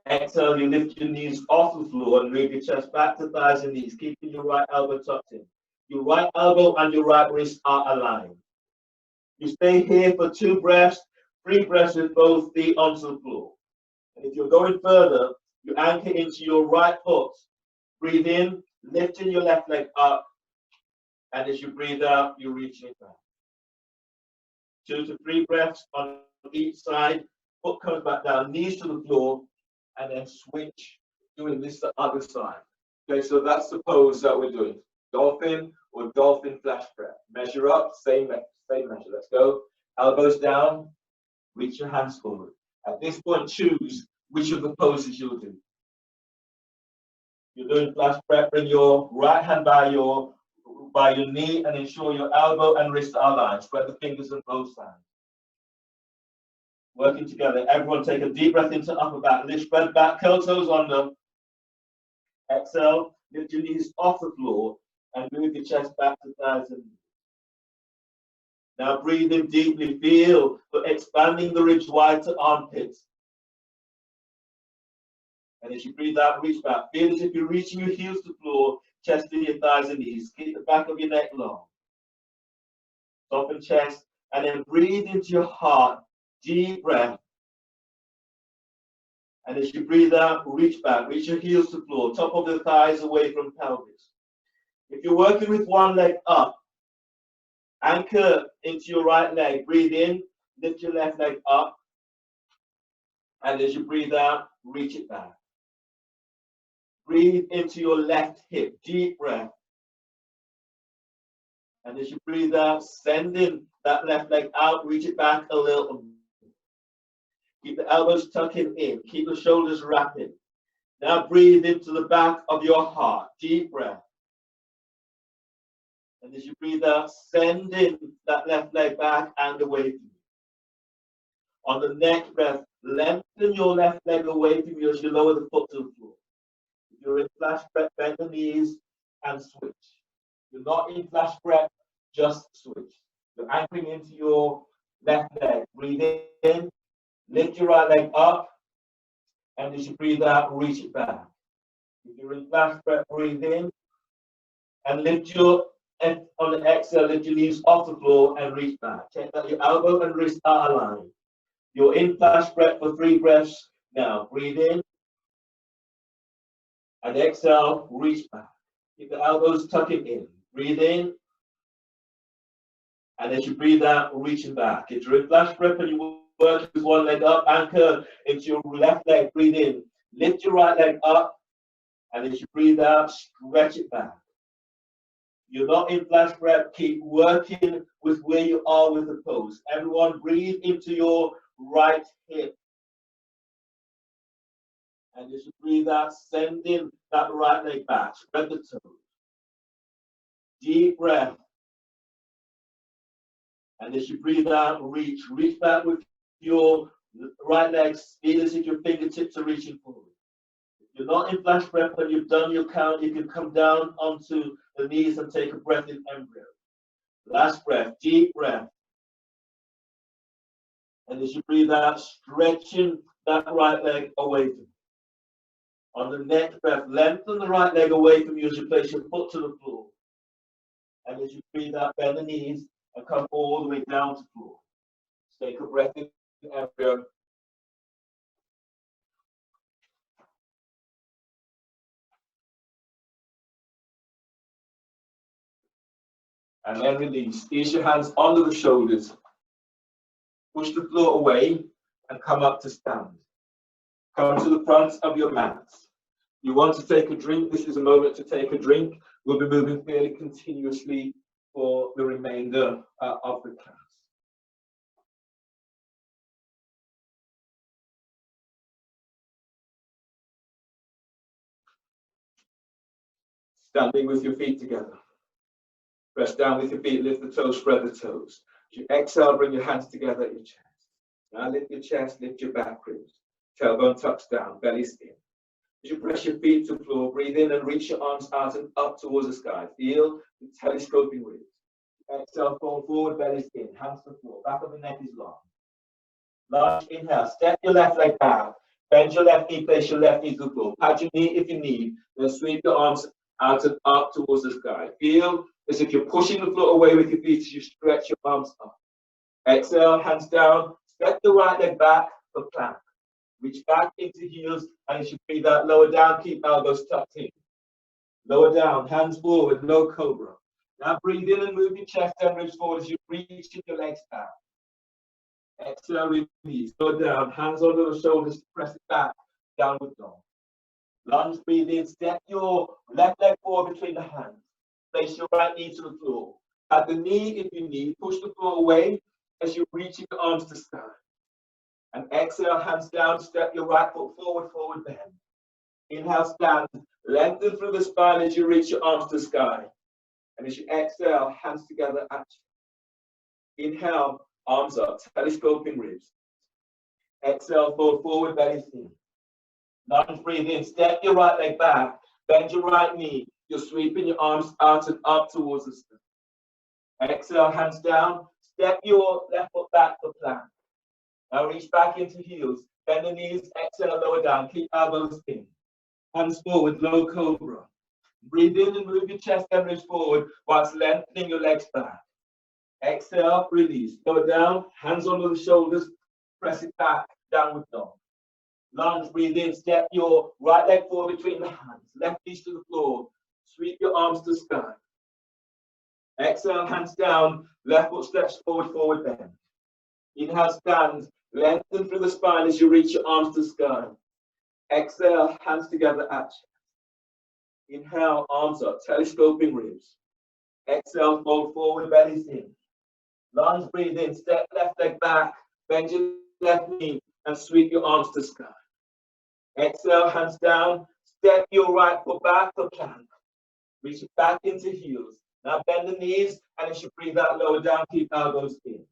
Exhale, you lift your knees off the floor and move your chest back to thighs and knees, keeping your right elbow tucked in. Your right elbow and your right wrist are aligned. You stay here for 2 breaths, 3 breaths with both feet onto the floor. And if you're going further, you anchor into your right foot. Breathe in, lifting your left leg up. And as you breathe out, you reach it back. 2 to 3 breaths on each side. Foot comes back down, knees to the floor, and then switch, doing this the other side. Okay, so that's the pose that we're doing. Dolphin or dolphin flash prep. Measure up, same measure. Let's go. Elbows down, reach your hands forward. At this point, choose which of the poses you'll do. You're doing flash prep, bring your right hand by your knee and ensure your elbow and wrist are aligned. Spread the fingers on both sides. Working together. Everyone take a deep breath into upper back. Lift, spread back, curl toes under. Exhale, lift your knees off the floor and move your chest back to thighs and knees. Now breathe in deeply. Feel for expanding the ribs wide to armpits. And as you breathe out, reach back. Feel as if you're reaching your heels to the floor, chest to your thighs and knees. Keep the back of your neck long. Soften chest, and then breathe into your heart. Deep breath. And as you breathe out, reach back. Reach your heels to the floor. Top of the thighs away from pelvis. If you're working with one leg up, anchor into your right leg. Breathe in. Lift your left leg up. And as you breathe out, reach it back. Breathe into your left hip. Deep breath. And as you breathe out, sending that left leg out, reach it back a little. Keep the elbows tucking in. Keep the shoulders wrapping. Now breathe into the back of your heart. Deep breath. And as you breathe out, sending that left leg back and away from you. On the next breath, lengthen your left leg away from you as you lower the foot to the floor. If you're in flash prep, bend the knees and switch. If you're not in flash prep, just switch. You're anchoring into your left leg. Breathe in, lift your right leg up, and as you breathe out, reach it back. If you're in flash prep, breathe in and lift your And on the exhale, lift your knees off the floor and reach back. Check that your elbow and wrist are aligned. You're in flash breath for 3 breaths. Now, breathe in. And exhale, reach back. Keep the elbows tucking in. Breathe in. And as you breathe out, reaching back. If you're in flash breath and you work with one leg up, anchor into your left leg. Breathe in. Lift your right leg up. And as you breathe out, stretch it back. You're not in flash breath. Keep working with where you are with the pose. Everyone, breathe into your right hip. And as you breathe out, sending that right leg back. Spread the toes. Deep breath. And as you breathe out, reach back with your right leg. Feel as if your fingertips are reaching forward. If you're not in flash breath and you've done your count, you can come down onto the knees and take a breath in embryo. Last breath, deep breath. And as you breathe out, stretching that right leg away from you. On the next breath, lengthen the right leg away from you as you place your foot to the floor. And as you breathe out, bend the knees and come all the way down to the floor. Take a breath in embryo. And then release. Ease your hands under the shoulders. Push the floor away and come up to stand. Come to the front of your mats. You want to take a drink, this is a moment to take a drink. We'll be moving fairly continuously for the remainder of the class. Standing with your feet together. Press down with your feet, lift the toes, spread the toes. As you exhale, bring your hands together at your chest. Now lift your chest, lift your back ribs. Tailbone tucks down, belly's in. As you press your feet to the floor, breathe in and reach your arms out and up towards the sky. Feel the telescoping ribs. Exhale, fold forward, belly's in, hands to the floor, back of the neck is long. Large inhale, step your left leg back, bend your left knee, place your left knee to the floor. Pat your knee if you need, then sweep your arms out and up towards the sky. Feel as if you're pushing the floor away with your feet as you stretch your arms up. Exhale, hands down, step the right leg back for plank. Reach back into heels, and as you breathe out, lower down, keep elbows tucked in. Lower down, hands forward, low cobra. Now breathe in and move your chest and ribs forward as you reach your legs back. Exhale, release. Lower down, hands under the shoulders, press it back, downward dog. Lunge, breathe in, step your left leg forward between the hands. Place your right knee to the floor. At the knee, if you need, push the floor away as you reach your arms to sky. And exhale, hands down, step your right foot forward, forward bend. Inhale, stand, lengthen through the spine as you reach your arms to sky. And as you exhale, hands together at you. Inhale, arms up, telescoping ribs. Exhale, fold forward, belly in. Lunge, breathe in, step your right leg back, bend your right knee. You're sweeping your arms out and up towards the sky. Exhale, hands down, step your left foot back for plank. Now reach back into heels, bend the knees, exhale, lower down, keep elbows in. Hands forward, low cobra. Breathe in and move your chest and ribs forward whilst lengthening your legs back. Exhale, release. Lower down, hands under the shoulders, press it back, downward dog. Lunge, breathe in, step your right leg forward between the hands, left knees to the floor, sweep your arms to the sky. Exhale, hands down, left foot steps forward, forward bend. Inhale, stand, lengthen through the spine as you reach your arms to the sky. Exhale, hands together at chest. Inhale, arms up, telescoping ribs. Exhale, fold forward, bellies in. Lunge, breathe in, step left leg back, bend your left knee, and sweep your arms to the sky. Exhale, hands down, step your right foot back for plank. Reach it back into heels. Now bend the knees, and as you breathe out, lower down, keep elbows in.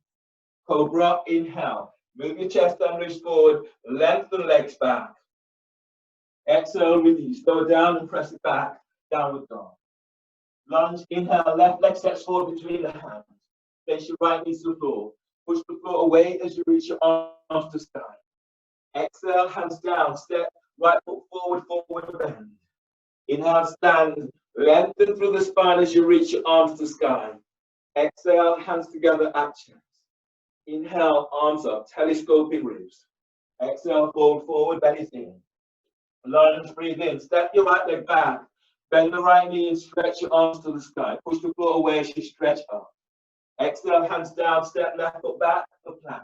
Cobra, inhale. Move your chest and ribs forward, lengthen legs back. Exhale, release. Lower down and press it back, downward dog. Lunge, inhale, left leg steps forward between the hands. Place your right knee to the floor. Push the floor away as you reach your arms to sky. Exhale, hands down, step right foot forward, forward bend. Inhale, stand, Lengthen through the spine as you reach your arms to sky. Exhale, hands together at chest. Inhale, arms up, telescoping ribs. Exhale, fold forward, belly in. Lunge, breathe in. Step your right leg back. Bend the right knee and stretch your arms to the sky. Push the floor away as you stretch up. Exhale, hands down, step left foot back for plank.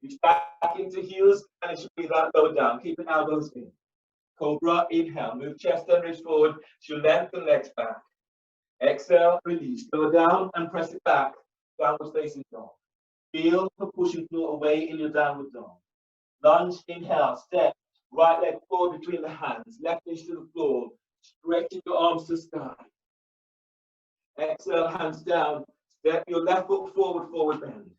Reach back into heels, and as you breathe out, lower down. Keep the elbows in. Cobra, inhale. Move chest and ribs forward as you lengthen legs back. Exhale, release. Lower down and press it back. Downward facing dog. Feel the pushing floor away in your downward dog. Lunge, inhale, step. Right leg forward between the hands. Left knee to the floor. Stretching your arms to sky. Exhale, hands down. Step your left foot forward, forward bend.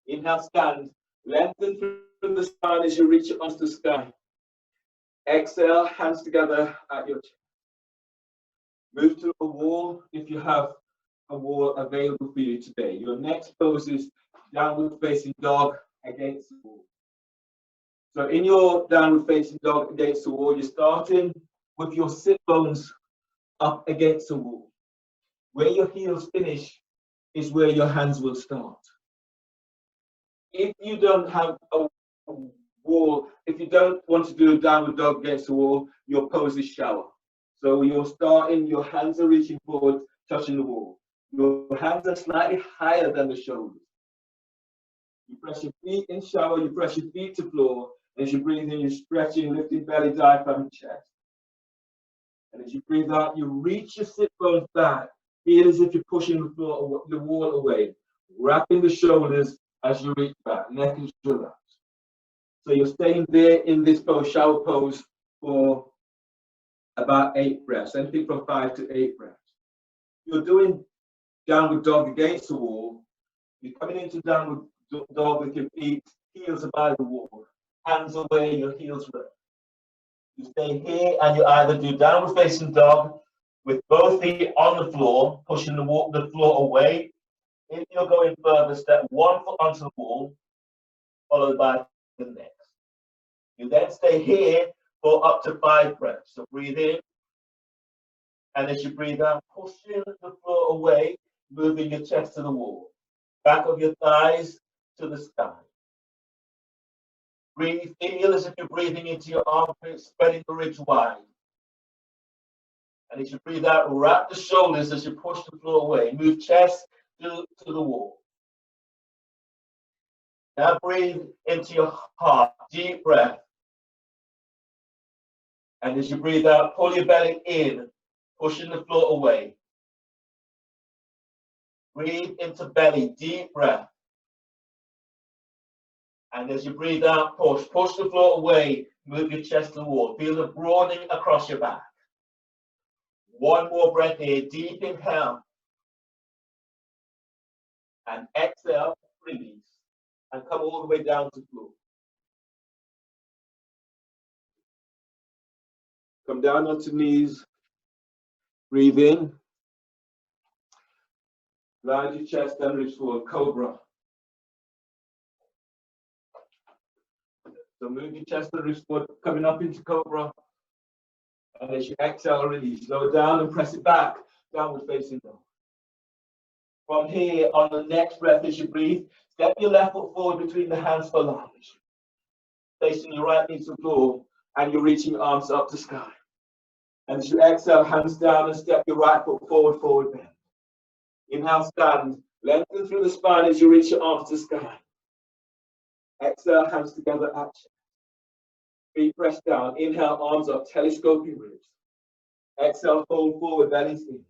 Inhale, stand. Lengthen through the spine as you reach your arms to sky. Exhale, hands together at your chest. Move to a wall if you have a wall available for you today. Your next pose is downward facing dog against the wall. So in your downward facing dog against the wall, you're starting with your sit bones up against the wall. Where your heels finish is where your hands will start. If you don't have a wall, if you don't want to do a downward dog against the wall, your pose is shower. So you're starting, your hands are reaching forward, touching the wall. Your hands are slightly higher than the shoulders. You press your feet in shower, you press your feet to floor. As you breathe in, you're stretching, lifting belly, diaphragm, and chest. And as you breathe out, you reach your sit bones back. Feel as if you're pushing the floor, the wall away. Wrapping the shoulders as you reach back, neck is relaxed. So you're staying there in this pose, shower pose, for about 8 breaths, anything from 5 to 8 breaths. You're doing downward dog against the wall. You're coming into downward dog with your feet, heels above the wall, hands away, your heels rest. You stay here and you either do downward facing dog with both feet on the floor, pushing the floor away. If you're going further, step 1 foot onto the wall, followed by the next. You then stay here for up to 5 breaths. So breathe in, and as you breathe out, pushing the floor away, moving your chest to the wall. Back of your thighs to the sky. Breathe, feel as if you're breathing into your armpits, spreading the ribs wide. And as you breathe out, wrap the shoulders as you push the floor away. Move chest to the wall. Now breathe into your heart, deep breath. And as you breathe out, pull your belly in, pushing the floor away. Breathe into belly, deep breath. And as you breathe out, push the floor away, move your chest to the wall. Feel the broadening across your back. 1 more breath here, deep inhale. And exhale, release. And come all the way down to floor. Come down onto knees. Breathe in. Glide your chest and ribs forward, cobra. So move your chest and ribs forward, coming up into cobra. And as you exhale, release. Lower down and press it back, downward facing dog. From here, on the next breath, as you breathe, step your left foot forward between the hands for lunge. Facing your right knee to the floor, and you're reaching your arms up to sky. And as you exhale, hands down and step your right foot forward, forward bend. Inhale, stand. Lengthen through the spine as you reach your arms to sky. Exhale, hands together at chest. Feet pressed down. Inhale, arms up, telescoping ribs. Exhale, fold forward, bellies in.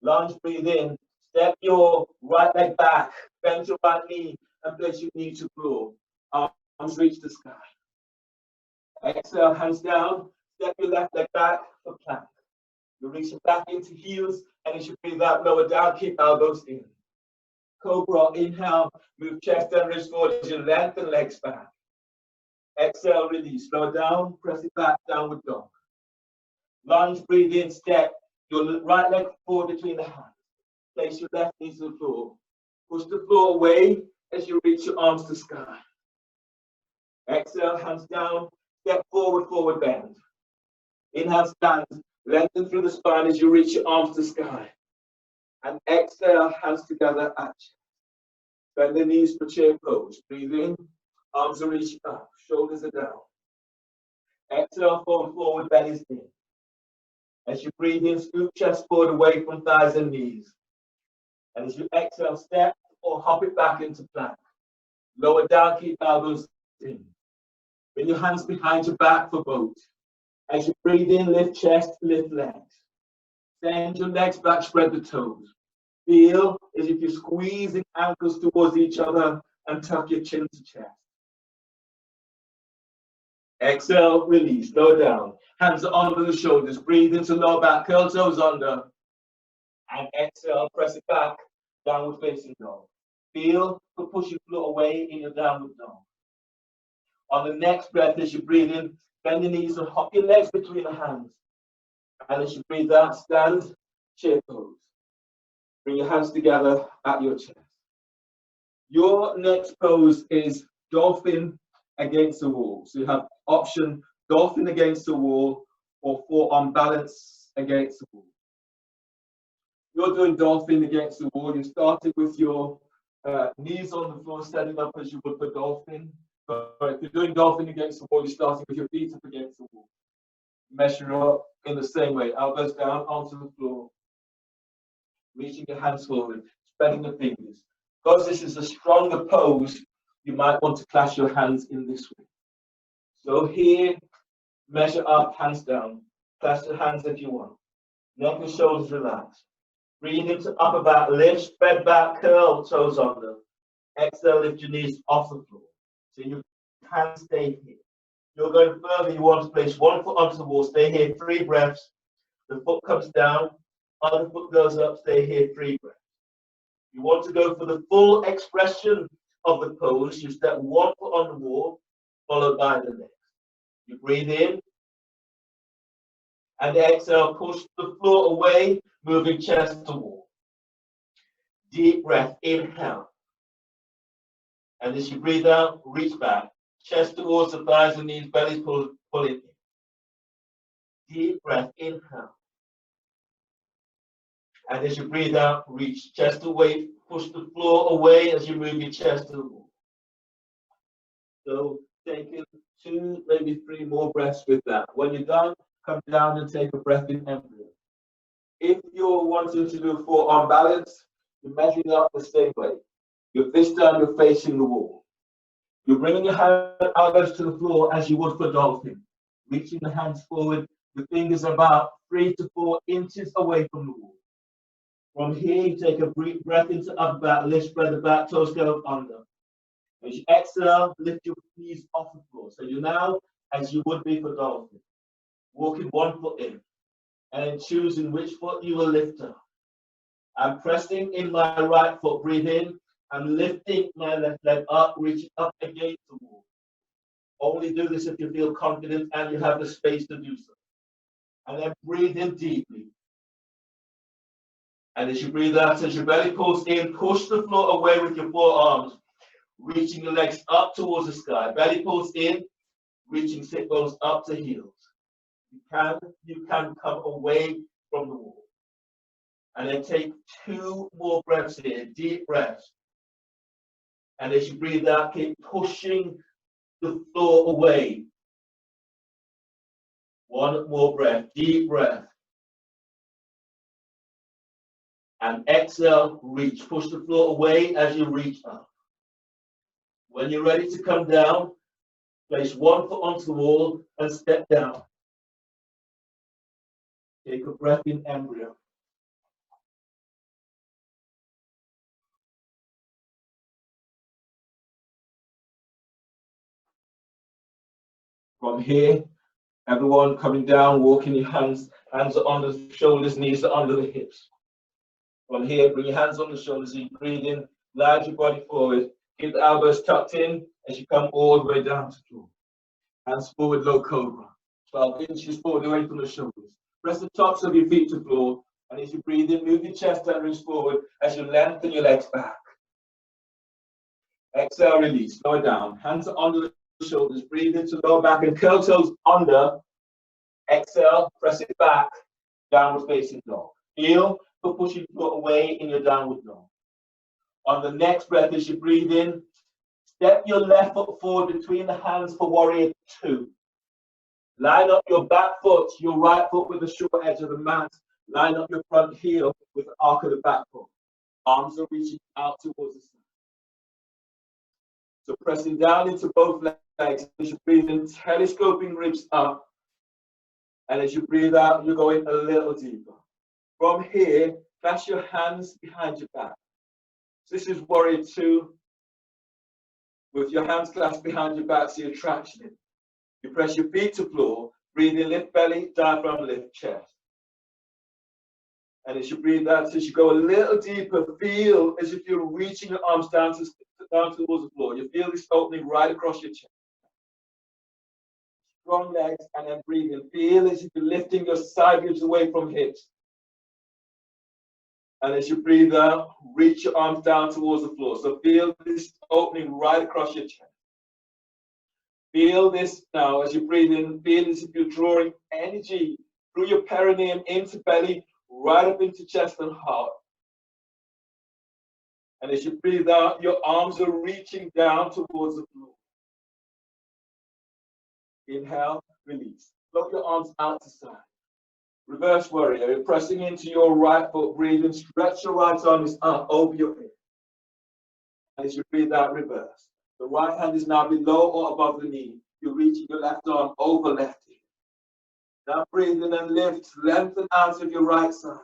Lunge, breathe in. Step your right leg back. Bend your right knee and place your knee to the floor. Arms reach the sky. Exhale, hands down. Step your left leg back for plank. You're reaching back into heels, and as you breathe out, lower down, keep elbows in. Cobra, inhale, move chest and wrist forward as you lengthen legs back. Exhale, release, lower down, press it back, downward dog. Lunge, breathe in, step your right leg forward between the hands. Place your left knee to the floor. Push the floor away as you reach your arms to sky. Exhale, hands down, step forward, forward bend. Inhale, stand. Lengthen through the spine as you reach your arms to the sky. And exhale, hands together at chest. Bend the knees for chair pose. Breathe in, arms are reaching up, shoulders are down. Exhale, fold forward, belly's in. As you breathe in, scoop chest forward away from thighs and knees. And as you exhale, step or hop it back into plank. Lower down, keep elbows in. Bring your hands behind your back for boat. As you breathe in, lift chest, lift legs. Send your legs back, spread the toes. Feel as if you're squeezing ankles towards each other and tuck your chin to chest. Exhale, release, lower down. Hands are under the shoulders. Breathe into lower back, curl toes under. And exhale, press it back, downward facing dog. Feel for pushing floor away in your downward dog. On the next breath, as you breathe in, bend your knees and hop your legs between the hands. And as you breathe out, stand, chair pose. Bring your hands together at your chest. Your next pose is dolphin against the wall. So you have option dolphin against the wall or forearm balance against the wall. You're doing dolphin against the wall. You started with your knees on the floor, standing up as you would for dolphin. But if you're doing dolphin against the wall, you're starting with your feet up against the wall. Measure up in the same way, elbows down onto the floor. Reaching your hands forward, spreading the fingers. Because this is a stronger pose, you might want to clasp your hands in this way. So here, measure up, hands down. Clasp your hands if you want. Neck and shoulders relaxed. Breathe into upper back, lift, spread back, curl, toes under. Exhale, lift your knees off the floor. So your hands stay here. You're going further, you want to place one foot onto the wall, stay here, 3 breaths. The foot comes down, other foot goes up, stay here, 3 breaths. You want to go for the full expression of the pose. You step 1 foot on the wall, followed by the next. You breathe in, and exhale, push the floor away, moving chest to wall. Deep breath, inhale. And as you breathe out, reach back. Chest towards the thighs and knees, belly pull it in. Deep breath, inhale. And as you breathe out, reach chest away, push the floor away as you move your chest to the wall. So take 2, maybe 3 more breaths with that. When you're done, come down and take a breath in embryo. If you're wanting to do forearm balance, you're measuring up the same way. This time you're facing the wall. You're bringing your elbows to the floor as you would for dolphin. Reaching the hands forward, the fingers about 3 to 4 inches away from the wall. From here, you take a brief breath into upper back, lift, spread the back, toes go under. As you exhale, lift your knees off the floor. So you're now, as you would be for dolphin, walking 1 foot in, and then choosing which foot you will lift up. I'm pressing in my right foot, breathe in, I'm lifting my left leg up, reaching up against the wall. Only do this if you feel confident and you have the space to do so. And then breathe in deeply. And as you breathe out, as your belly pulls in, push the floor away with your forearms, reaching your legs up towards the sky. Belly pulls in, reaching sit bones up to heels. You can come away from the wall. And then take 2 more breaths here, deep breaths. And as you breathe out, keep pushing the floor away. 1 more breath, deep breath. And exhale, reach. Push the floor away as you reach up. When you're ready to come down, place 1 foot onto the wall and step down. Take a breath in embryo. From here, everyone coming down, walking your hands are on the shoulders, knees are under the hips. From here, bring your hands on the shoulders, you breathe in, glide your body forward, keep the elbows tucked in as you come all the way down to floor. Hands forward, low cobra, 12 inches forward away from the shoulders. Press the tops of your feet to floor, and as you breathe in, move your chest and reach forward as you lengthen your legs back. Exhale, release, lower down, hands are under the shoulders, breathe into lower back and curl toes under. Exhale, press it back, downward facing dog. Feel for pushing foot away in your downward dog. On the next breath, as you breathe in, step your left foot forward between the hands for warrior 2. Line up your back foot, your right foot with the short edge of the mat. Line up your front heel with the arc of the back foot. Arms are reaching out towards the side. So pressing down into both legs as you breathe in, telescoping ribs up. And as you breathe out, you're going a little deeper. From here, clasp your hands behind your back. So this is warrior 2. With your hands clasped behind your back, so you're traction in. You press your feet to floor, breathe in, lift belly, diaphragm, lift chest. And as you breathe out, as you go a little deeper, feel as if you're reaching your arms down towards the floor. You feel this opening right across your chest. Strong legs, and then breathe in. Feel as if you're lifting your side ribs away from hips. And as you breathe out, reach your arms down towards the floor. So feel this opening right across your chest. Feel this now as you breathe in. Feel as if you're drawing energy through your perineum into belly, right up into chest and heart. And as you breathe out, your arms are reaching down towards the floor. Inhale, release. Float your arms out to side. Reverse warrior. You're pressing into your right foot, breathing. Stretch your right arm is up over your head. And as you breathe out, reverse. The right hand is now below or above the knee. You're reaching your left arm over left hip. Now breathe in and lift. Lengthen out of your right side.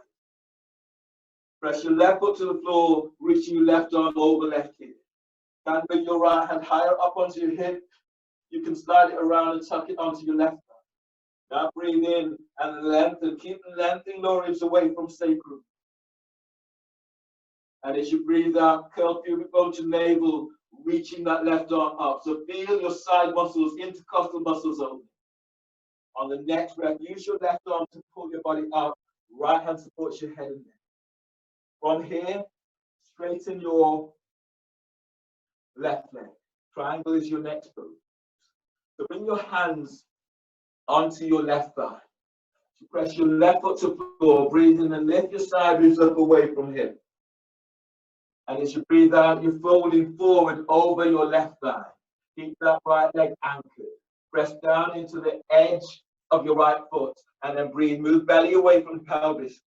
Press your left foot to the floor, reaching your left arm over left hip. Then bring your right hand higher up onto your hip. You can slide it around and tuck it onto your left arm. Now breathe in and lengthen. Keep lengthening lower ribs away from sacrum. And as you breathe out, curl pubic bone to navel, reaching that left arm up. So feel your side muscles, intercostal muscles open. On the next breath, use your left arm to pull your body up. Right hand supports your head and neck. From here, straighten your left leg. Triangle is your next pose. So bring your hands onto your left thigh. So press your left foot to the floor, breathe in and lift your side ribs up away from hip. And as you breathe out, you're folding forward over your left thigh. Keep that right leg anchored. Press down into the edge of your right foot and then breathe. Move belly away from the pelvis.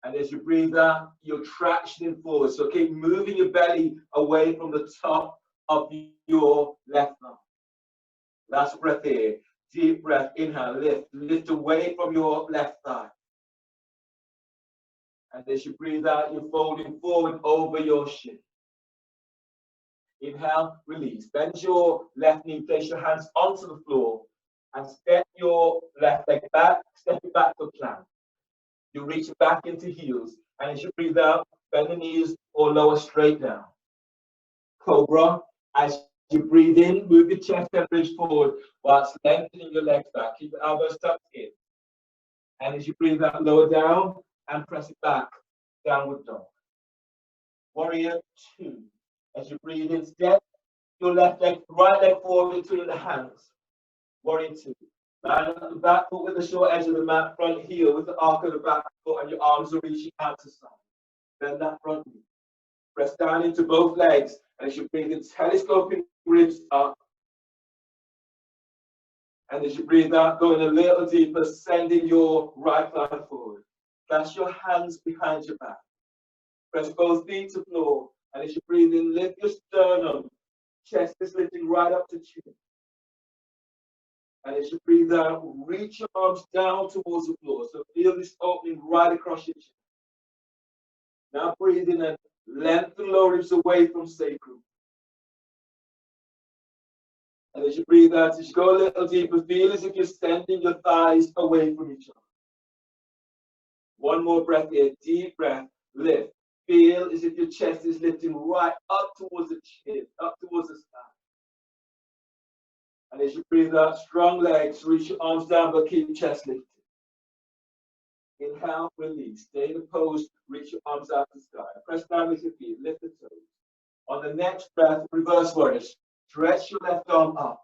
And as you breathe out, you're tractioning forward. So keep moving your belly away from the top of your left arm. Last breath here. Deep breath. Inhale, lift. Lift away from your left thigh. And as you breathe out, you're folding forward over your shin. Inhale, release. Bend your left knee, place your hands onto the floor, and step your left leg back, step it back for plank. You reach it back into heels, and as you breathe out, bend the knees or lower straight down. Cobra, as you breathe in, move your chest and bridge forward whilst lengthening your legs back. Keep your elbows tucked in. And as you breathe out, lower down and press it back, downward dog. Warrior 2. As you breathe in, step your left leg, right leg forward between the hands. Warrior 2. Line up the back foot with the short edge of the mat, front heel with the arc of the back foot, and your arms are reaching out to side. Bend that front knee. Press down into both legs, and as you breathe in, telescoping ribs up. And as you breathe out, going a little deeper, sending your right thigh forward. Clasp your hands behind your back. Press both feet to floor. And as you breathe in, lift your sternum. Chest is lifting right up to chin. And as you breathe out, reach your arms down towards the floor. So feel this opening right across your chest. Now breathe in and lengthen lower ribs away from sacrum. And as you breathe out, as you go a little deeper, feel as if you're sending your thighs away from each other. One more breath here. Deep breath. Lift. Feel as if your chest is lifting right up towards the chin, up towards the sky. And as you breathe out, strong legs, reach your arms down, but keep chest lifted. Inhale, release. Stay in the pose, reach your arms out to the sky. Press down with your feet, lift the toes. On the next breath, reverse warrior. Stretch your left arm up.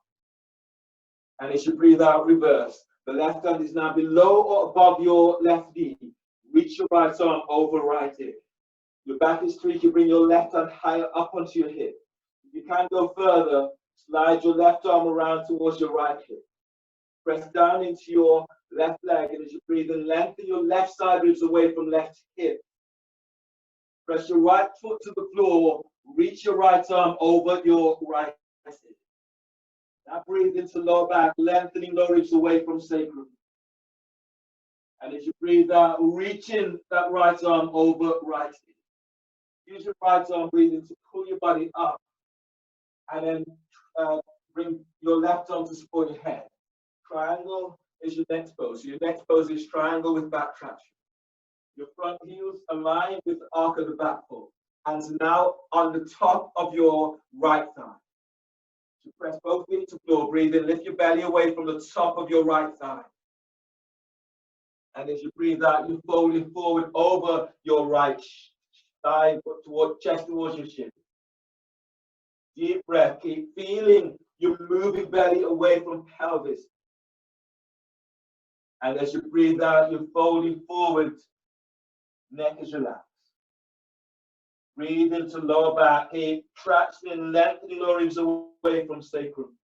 And as you breathe out, reverse. The left hand is now below or above your left knee. Reach your right arm over right hip. Your back is straight. You bring your left hand higher up onto your hip. If you can go further, slide your left arm around towards your right hip. Press down into your left leg, and as you breathe in, lengthen your left side ribs away from left hip. Press your right foot to the floor. Reach your right arm over your right hip. Now breathe into lower back, lengthening lower ribs away from sacrum. And as you breathe out, reaching that right arm over right hip. Use your right arm breathing to pull your body up. And then bring your left arm to support your head. Triangle is your next pose. So your next pose is triangle with back traction. Your front heels align with the arc of the back foot. Hands now on the top of your right thigh. So press both feet to floor. Breathe in. Lift your belly away from the top of your right thigh. And as you breathe out, you're folding forward over your right thigh, chest towards your shin. Deep breath. Keep feeling your moving belly away from pelvis. And as you breathe out, you're folding forward. Neck is relaxed. Breathe into lower back. Keep traction, lengthening lower ribs away from sacrum.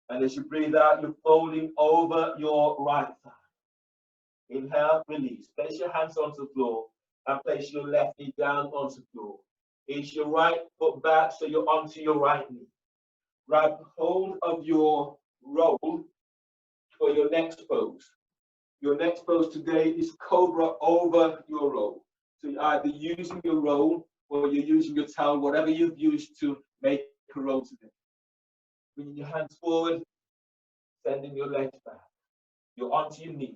And as you breathe out, you're folding over your right thigh. Inhale, release. Place your hands onto the floor and place your left knee down onto the floor. Inch your right foot back so you're onto your right knee. Grab hold of your roll for your next pose. Your next pose today is cobra over your roll. So you're either using your roll or you're using your towel, whatever you've used to make a roll today. Bringing your hands forward, sending your legs back. You're onto your knees.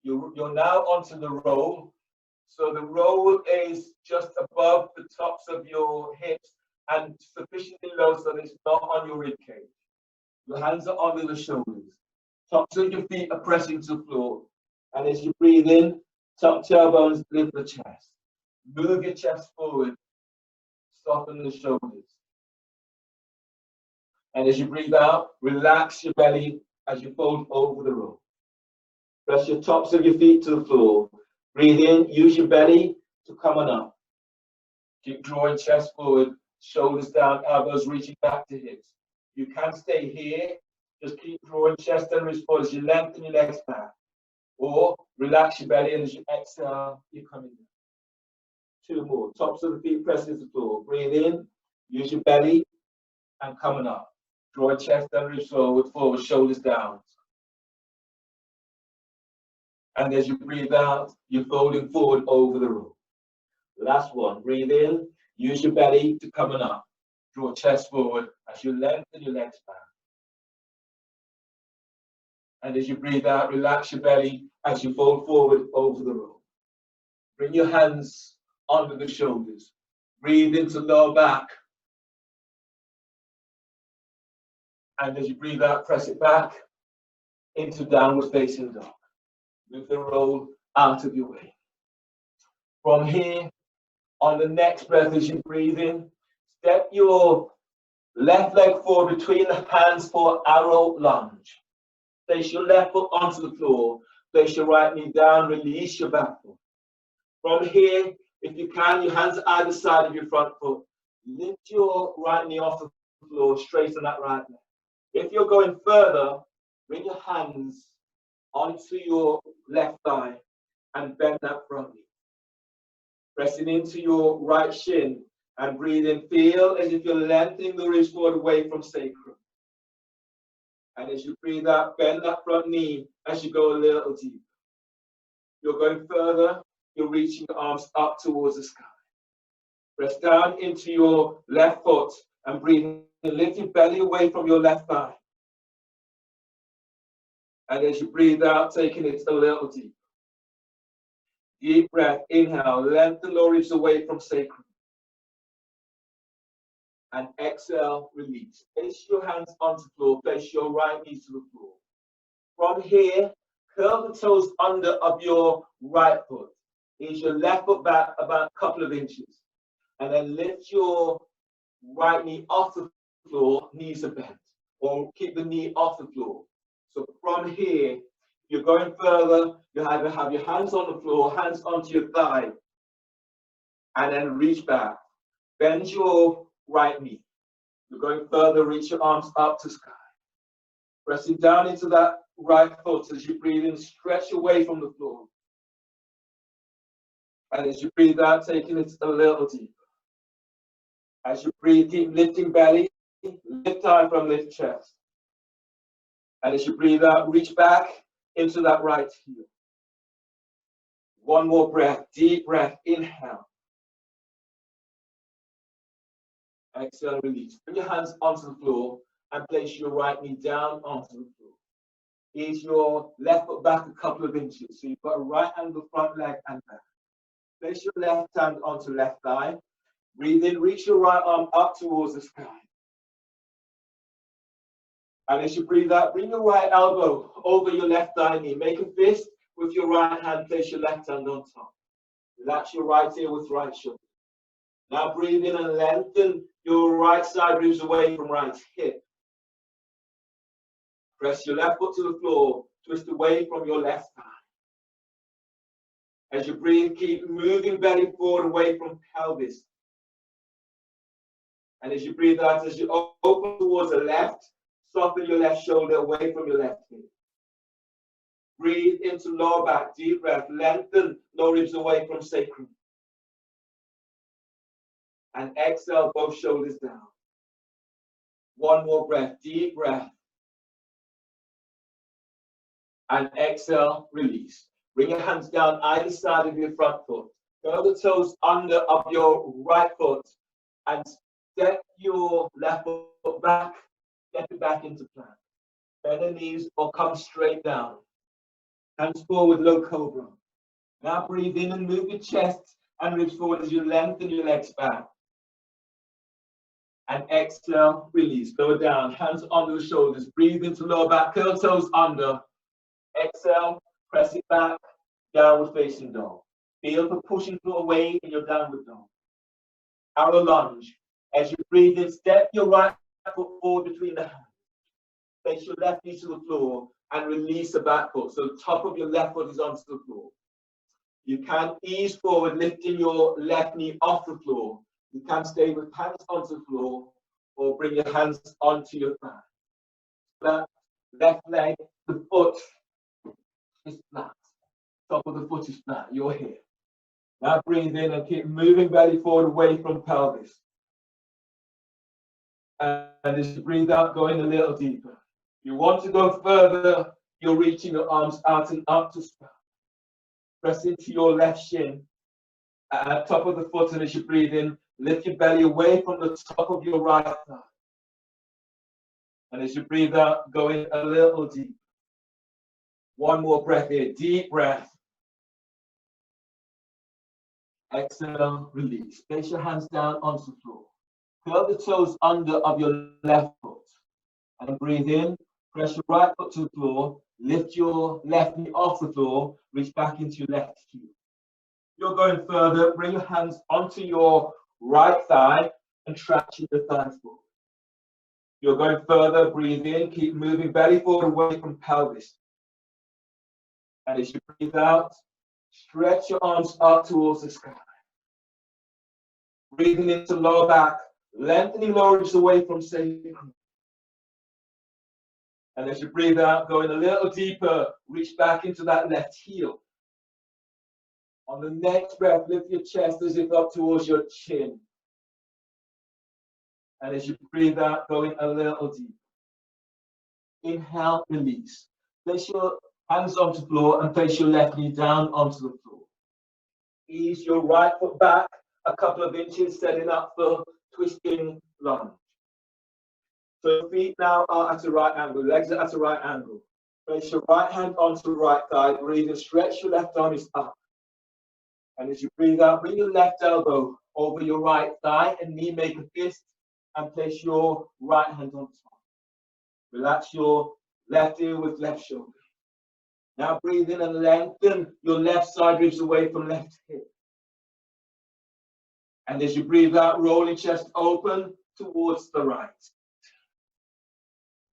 You're now onto the roll. So the roll is just above the tops of your hips and sufficiently low so that it's not on your rib cage. Your hands are under the shoulders. Tops of your feet are pressing to the floor. And as you breathe in, top tailbones lift the chest. Move your chest forward. Soften the shoulders. And as you breathe out, relax your belly as you fold over the roll. Press your tops of your feet to the floor. Breathe in, use your belly to come on up. Keep drawing chest forward, shoulders down, elbows reaching back to hips. You can stay here, just keep drawing chest and ribs forward as you lengthen your legs back. Or relax your belly and as you exhale, you're coming down. 2 more. Tops of the feet pressing to the floor. Breathe in, use your belly and coming up. Draw chest and ribs forward, shoulders down. And as you breathe out, you're folding forward over the roll. Last one. Breathe in, use your belly to come on up. Draw chest forward as you lengthen your legs back. And as you breathe out, relax your belly as you fold forward over the roll. Bring your hands under the shoulders. Breathe into lower back. And as you breathe out, press it back into downward facing dog. Move the roll out of your way. From here, on the next breath as you breathe in, step your left leg forward between the hands for arrow lunge. Place your left foot onto the floor. Place your right knee down. Release your back foot. From here, if you can, your hands are either side of your front foot. Lift your right knee off the floor, straighten that right leg. If you're going further, bring your hands onto your left thigh and bend that front knee. Pressing into your right shin and breathe in. Feel as if you're lengthening the ribs forward away from sacrum. And as you breathe out, bend that front knee as you go a little deeper. You're going further, you're reaching your arms up towards the sky. Press down into your left foot and breathe in. Lift your belly away from your left thigh. And as you breathe out, taking it a little deeper. Deep breath, inhale, lengthen lower ribs away from sacrum. And exhale, release. Place your hands onto the floor, place your right knee to the floor. From here, curl the toes under of your right foot. Ease your left foot back about a couple of inches. And then lift your right knee off the floor, knees are bent. Or keep the knee off the floor. So from here, you're going further, you either have your hands on the floor, hands onto your thigh, and then reach back. Bend your right knee. You're going further, reach your arms up to sky. Pressing down into that right foot as you breathe in, stretch away from the floor. And as you breathe out, taking it a little deeper. As you breathe, keep lifting belly, lift diaphragm, lift chest. And as you breathe out, reach back into that right heel. One more breath, deep breath, inhale. Exhale, release. Bring your hands onto the floor and place your right knee down onto the floor. Ease your left foot back a couple of inches. So you've got a right angle front leg and back. Place your left hand onto left thigh. Breathe in, reach your right arm up towards the sky. And as you breathe out, bring your right elbow over your left thigh knee. Make a fist with your right hand, place your left hand on top. Relax your right ear with right shoulder. Now breathe in and lengthen your right side ribs away from right hip. Press your left foot to the floor, twist away from your left thigh. As you breathe, keep moving belly forward away from pelvis. And as you breathe out, as you open towards the left, soften your left shoulder away from your left hip. Breathe into lower back, deep breath, lengthen lower ribs away from sacrum. And exhale, both shoulders down. One more breath, deep breath. And exhale, release. Bring your hands down either side of your front foot. Curl the toes under of your right foot and step your left foot back, step it back into plank. Bend the knees or come straight down. Hands forward, low cobra. Now breathe in and move your chest and ribs forward as you lengthen your legs back. And exhale, release. Lower down, hands under the shoulders. Breathe into lower back, curl toes under. Exhale, press it back, downward facing dog. Feel the pushing through away in your downward dog. Arrow lunge. As you breathe in, step your right foot forward between the hands. Place your left knee to the floor and release the back foot. So the top of your left foot is onto the floor. You can ease forward, lifting your left knee off the floor. You can stay with hands onto the floor or bring your hands onto your thigh. Flat, left leg, the foot is flat. Top of the foot is flat. You're here. Now breathe in and keep moving belly forward away from pelvis. And as you breathe out, going a little deeper. You want to go further, you're reaching your arms out and up to sky. Press into your left shin at top of the foot, and as you breathe in, lift your belly away from the top of your right thigh. And as you breathe out, go in a little deep. One more breath here, deep breath. Exhale, release. Place your hands down onto the floor. Curl the toes under of your left foot. And breathe in, press your right foot to the floor, lift your left knee off the floor, reach back into your left heel. You're going further, bring your hands onto your right thigh and traction the thigh forward. You're going further, breathe in, keep moving belly forward away from pelvis. And as you breathe out, stretch your arms up towards the sky. Breathing into lower back, lengthening lower ribs away from sacrum. And as you breathe out, going a little deeper, reach back into that left heel. On the next breath, lift your chest as if up towards your chin. And as you breathe out, going a little deeper. Inhale, release. Place your hands onto the floor and place your left knee down onto the floor. Ease your right foot back a couple of inches, setting up for twisting lunge. So feet now are at a right angle, legs are at a right angle. Place your right hand onto the right thigh, breathe and stretch your left arm is up. And as you breathe out, bring your left elbow over your right thigh and knee, make a fist and place your right hand on top. Relax your left ear with left shoulder. Now breathe in and lengthen your left side ribs away from left hip. And as you breathe out, roll your chest open towards the right.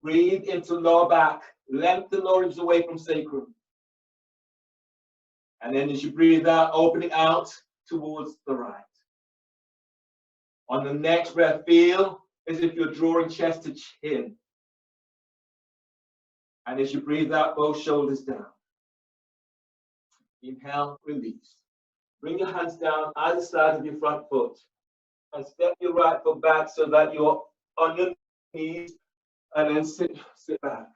Breathe into lower back, lengthen lower ribs away from sacrum. And then as you breathe out, open it out towards the right. On the next breath, feel as if you're drawing chest to chin. And as you breathe out, both shoulders down. Inhale, release. Bring your hands down either side of your front foot. And step your right foot back so that you're on your knees. And then sit back.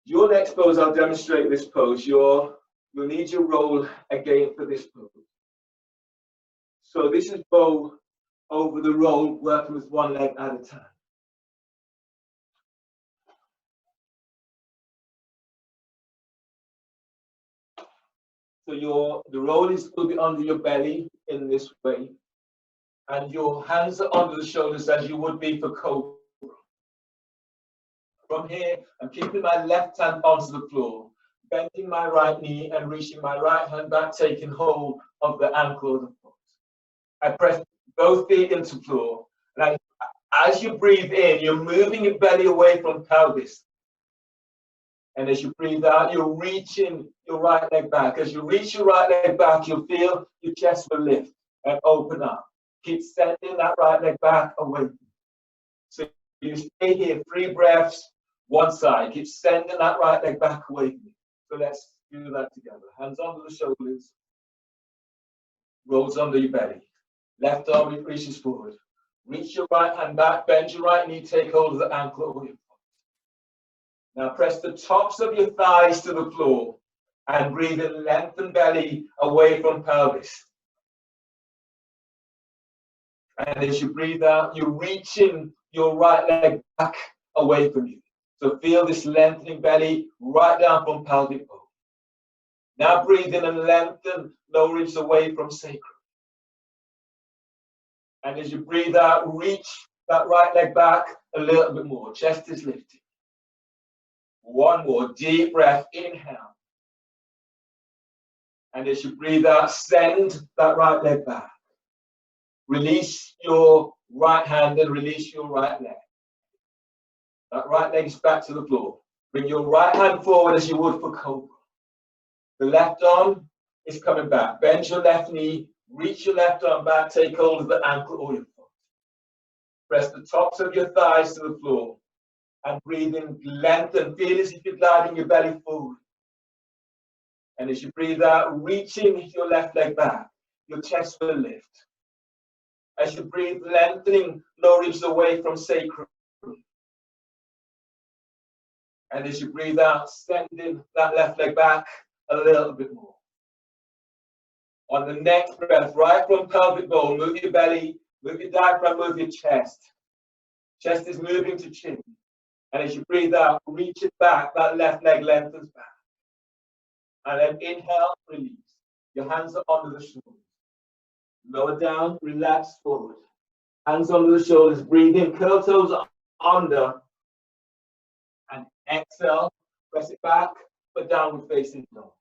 Your next pose, I'll demonstrate this pose. You'll need your roll again for this pose. So this is bow over the roll, working with one leg at a time. So the roll will be under your belly in this way, and your hands are under the shoulders as you would be for cobra. From here, I'm keeping my left hand onto the floor, bending my right knee and reaching my right hand back, taking hold of the ankle of the foot. I press both feet into floor. And as you breathe in, you're moving your belly away from pelvis. And as you breathe out, you're reaching your right leg back. As you reach your right leg back, you'll feel your chest will lift and open up. Keep sending that right leg back away. So you stay here, 3 breaths, one side. Keep sending that right leg back away from you. So let's do that together. Hands under the shoulders. Rolls under your belly. Left arm reaches forward. Reach your right hand back. Bend your right knee. Take hold of the ankle of your foot. Now press the tops of your thighs to the floor and breathe in, lengthen belly away from pelvis. And as you breathe out, you're reaching your right leg back away from you. So feel this lengthening belly right down from pelvic bone. Now breathe in and lengthen lower ribs away from sacrum. And as you breathe out, reach that right leg back a little bit more. Chest is lifted. One more deep breath, inhale. And as you breathe out, send that right leg back. Release your right hand and release your right leg. That right leg is back to the floor. Bring your right hand forward as you would for cobra. The left arm is coming back. Bend your left knee, reach your left arm back, take hold of the ankle or your foot. Press the tops of your thighs to the floor. And breathe in, lengthen, feel as if you're gliding your belly forward. And as you breathe out, reaching your left leg back, your chest will lift. As you breathe, lengthening lower ribs away from sacrum. And as you breathe out, sending that left leg back a little bit more. On the next breath, right from pelvic bone, move your belly, move your diaphragm, move your chest. Chest is moving to chin. And as you breathe out, reach it back, that left leg lengthens back. And then inhale, release. Your hands are under the shoulders. Lower down, relax forward. Hands under the shoulders, breathe in, curl toes under. And exhale, press it back for downward facing dog.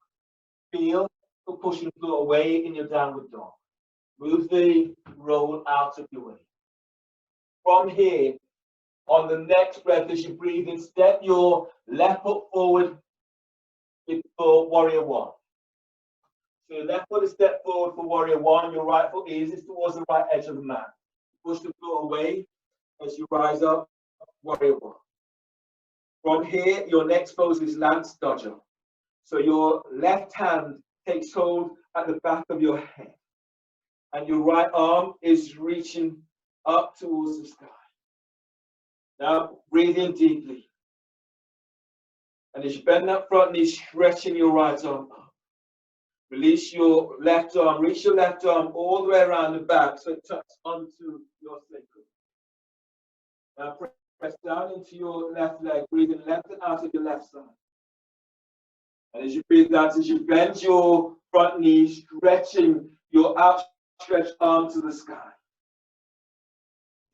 Feel for pushing the floor away in your downward dog. Move the roll out of your way. From here, on the next breath, as you breathe in, step your left foot forward for warrior one. So your left foot is stepped forward for warrior one, your right foot eases towards the right edge of the mat. Push the floor away as you rise up, warrior one. From here, your next pose is lance dodger. So your left hand takes hold at the back of your head, and your right arm is reaching up towards the sky. Now breathe in deeply. And as you bend that front knee, stretching your right arm up. Release your left arm, reach your left arm all the way around the back so it tucks onto your sacrum. Now press down into your left leg, breathing lengthen out of your left side. And as you breathe out, as you bend your front knee, stretching your outstretched arm to the sky.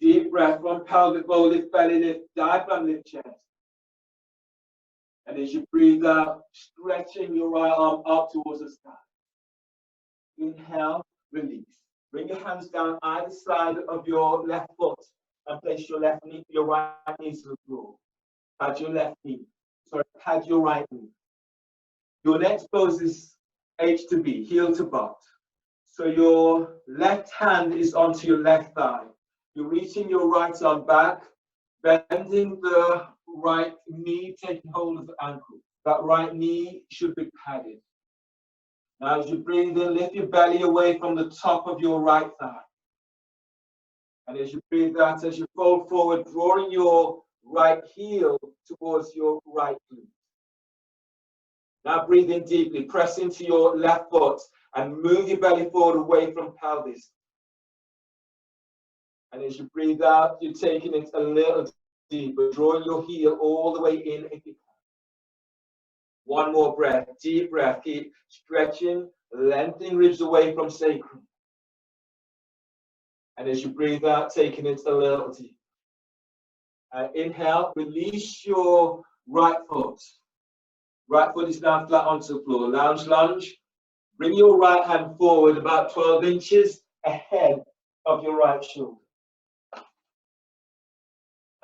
Deep breath from pelvic bowl, lift belly, lift diaphragm, lift chest. And as you breathe out, stretching your right arm up towards the sky. Inhale, release. Bring your hands down either side of your left foot and place your right knee to the floor. Add your left knee sorry, pad your right knee. Your next pose is H to B, heel to butt. So your left hand is onto your left thigh. You're reaching your right arm back, bending the right knee, taking hold of the ankle. That right knee should be padded. Now as you breathe in, lift your belly away from the top of your right thigh. And as you breathe out, as you fold forward, drawing your right heel towards your right glute. Now breathe in deeply, press into your left foot and move your belly forward away from pelvis. And as you breathe out, you're taking it a little deeper, drawing your heel all the way in if you can. One more breath, deep breath, keep stretching, lengthening ribs away from sacrum. And as you breathe out, taking it a little deeper. Inhale, release your right foot. Right foot is now flat onto the floor. Lounge lunge. Bring your right hand forward about 12 inches ahead of your right shoulder.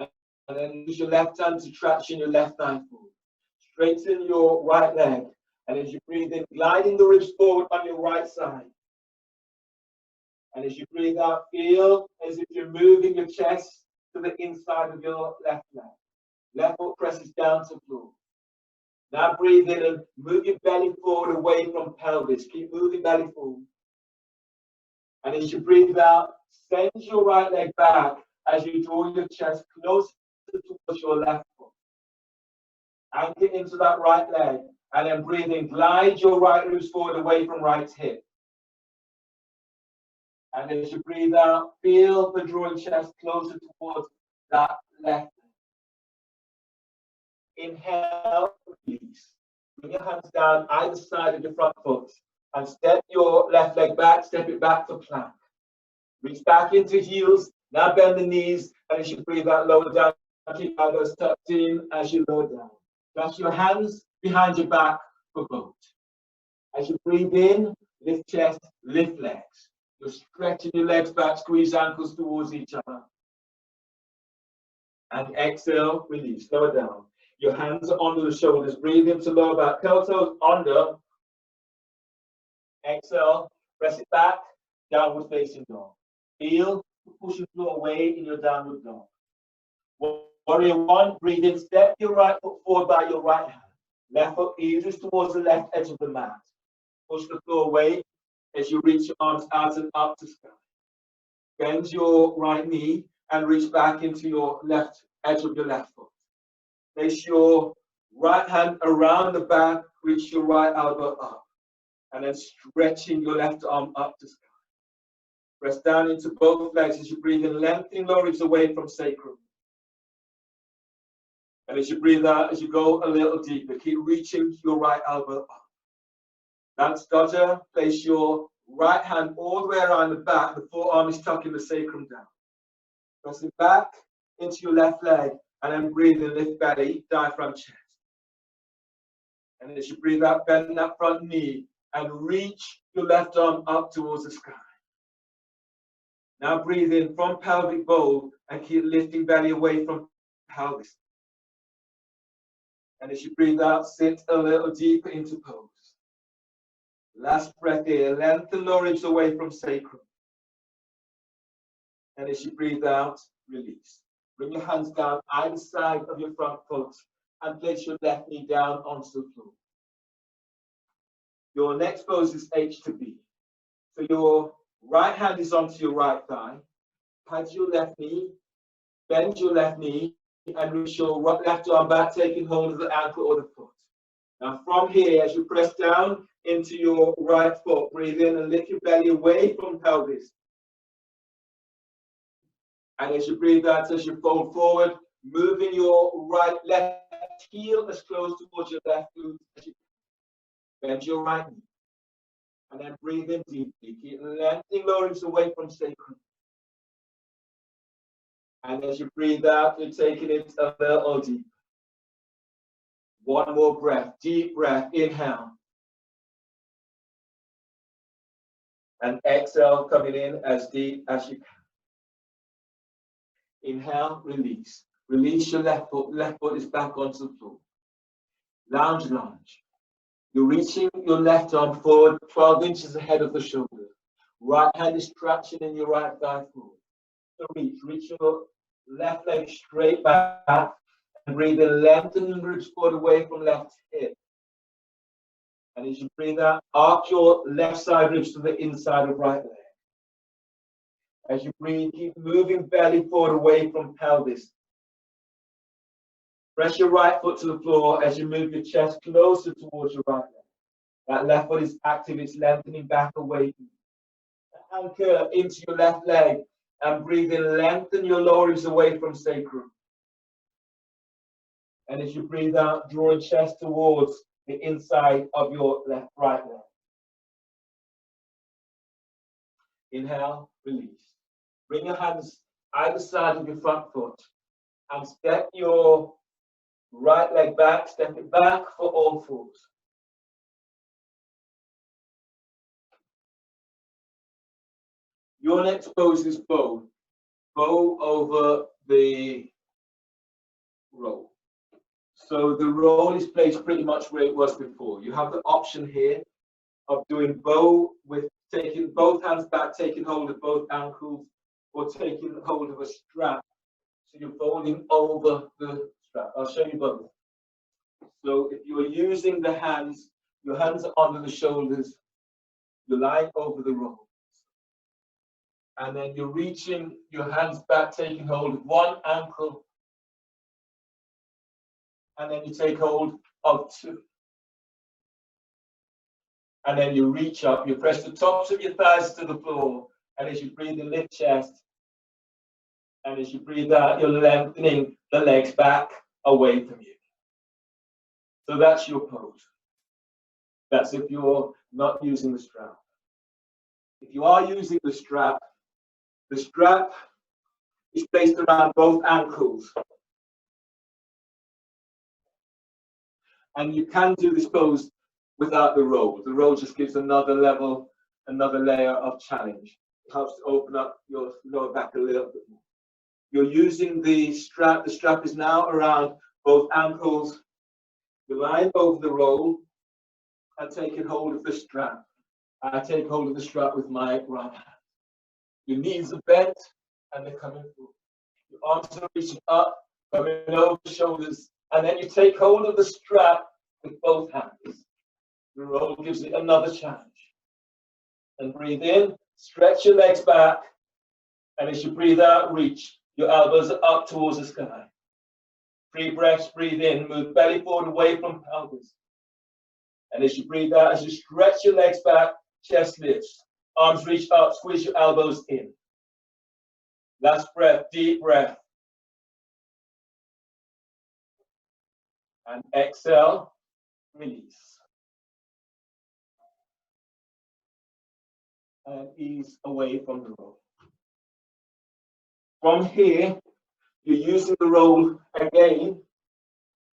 And then use your left hand to traction your left thigh forward. Straighten your right leg. And as you breathe in, gliding the ribs forward on your right side. And as you breathe out, feel as if you're moving your chest to the inside of your left leg. Left foot presses down to the floor. Now breathe in and move your belly forward away from pelvis. Keep moving belly forward. And as you breathe out, send your right leg back as you draw your chest closer towards your left foot. Anchor into that right leg. And then breathe in, glide your right ribs forward away from right hip. And as you breathe out, feel the drawing chest closer towards that left leg. Inhale, release. Bring your hands down either side of your front foot and step your left leg back, step it back for plank. Reach back into heels, now bend the knees, and as you breathe out, lower down, keep elbows tucked in as you lower down. Clasp your hands behind your back for boat. As you breathe in, lift chest, lift legs. You're stretching your legs back, squeeze ankles towards each other. And exhale, release, lower down. Your hands are under the shoulders. Breathe into lower back, curl toes under. Exhale, press it back, downward facing dog. Feel the pushing floor away in your downward dog. Warrior one, breathe in, step your right foot forward by your right hand. Left foot eases towards the left edge of the mat. Push the floor away as you reach your arms out and up to sky. Bend your right knee and reach back into your left edge of your left foot. Place your right hand around the back, reach your right elbow up. And then stretching your left arm up to sky. Press down into both legs as you breathe in, lengthening lower ribs away from sacrum. And as you breathe out, as you go a little deeper, keep reaching your right elbow up. Lance Dodger, place your right hand all the way around the back, the forearm is tucking the sacrum down. Press it back into your left leg, and then breathe in, lift belly, diaphragm chest. And as you breathe out, bend that front knee, and reach your left arm up towards the sky. Now breathe in from pelvic bowl, and keep lifting belly away from pelvis. And as you breathe out, sit a little deeper into pose. Last breath here, lengthen lower ribs away from sacrum. And as you breathe out, release. Bring your hands down either side of your front foot and place your left knee down onto the floor. Your next pose is H to B. So your right hand is onto your right thigh. Pad your left knee, bend your left knee, and reach your left arm back, taking hold of the ankle or the foot. Now from here, as you press down into your right foot, breathe in and lift your belly away from pelvis. And as you breathe out, as you fold forward, moving your left heel as close towards your left glute as you can. Bend your right knee. And then breathe in deeply. Keep lengthening lower ribs away from sacrum. And as you breathe out, you're taking it a little deeper. One more breath, deep breath, inhale. And exhale, coming in as deep as you can. Inhale, release. Release your left foot is back onto the floor. lounge lunge. You're reaching your left arm forward 12 inches ahead of the shoulder. Right hand is traction in your right thigh forward. So reach your left leg straight back and breathe in, lengthen and ribs forward away from left hip. And as you breathe out, arc your left side ribs to the inside of right leg. As you breathe, keep moving belly forward away from pelvis. Press your right foot to the floor as you move your chest closer towards your right leg. That left foot is active, it's lengthening back away from you. Anchor into your left leg and breathe in, lengthen your lower ribs away from sacrum. And as you breathe out, draw your chest towards the inside of your right leg. Inhale, release. Bring your hands either side of your front foot and step your right leg back, step it back for all fours. Your next pose is bow. Bow over the roll. So the roll is placed pretty much where it was before. You have the option here of doing bow with taking both hands back, taking hold of both ankles, or taking hold of a strap. So you're folding over the strap. I'll show you both. So if you're using the hands, your hands are under the shoulders, you're lying over the roll. And then you're reaching your hands back, taking hold of one ankle. And then you take hold of two. And then you reach up, you press the tops of your thighs to the floor. And as you breathe in, lift chest. And as you breathe out, you're lengthening the legs back away from you. So that's your pose. That's if you're not using the strap. If you are using the strap is placed around both ankles. And you can do this pose without the roll. The roll just gives another level, another layer of challenge. It helps to open up your lower back a little bit more. You're using the strap. The strap is now around both ankles. You're lying over the roll and taking hold of the strap. I take hold of the strap with my right hand. Your knees are bent and they're coming through. Your arms are reaching up, coming over the shoulders, and then you take hold of the strap with both hands. The roll gives it another challenge. And breathe in, stretch your legs back, and as you breathe out, reach. Your elbows are up towards the sky. 3 breaths, breathe in, move belly forward away from pelvis. And as you breathe out, as you stretch your legs back, chest lifts. Arms reach up, squeeze your elbows in. Last breath, deep breath. And exhale, release. And ease away from the roll. From here, you're using the roll again,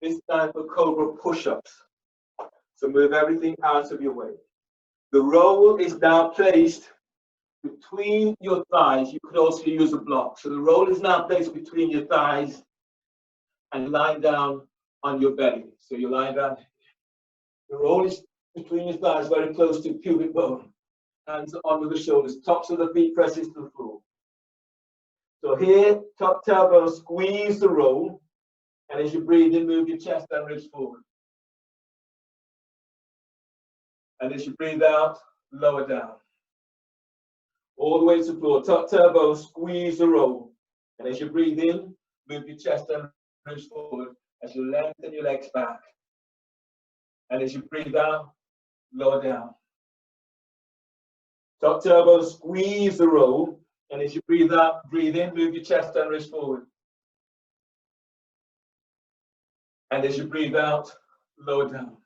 this time for cobra push-ups. So move everything out of your way. The roll is now placed between your thighs. You could also use a block. So the roll is now placed between your thighs and lying down on your belly. So you're lying down. The roll is between your thighs, very close to pubic bone. Hands under the shoulders, tops of the feet presses to the floor. So here, top tailbone, squeeze the roll. And as you breathe in, move your chest and ribs forward. And as you breathe out, lower down. All the way to the floor, top tailbone, squeeze the roll. And as you breathe in, move your chest and ribs forward as you lengthen your legs back. And as you breathe out, lower down. Top tailbone, squeeze the roll. And as you breathe out, breathe in, move your chest and ribs forward. And as you breathe out, lower down.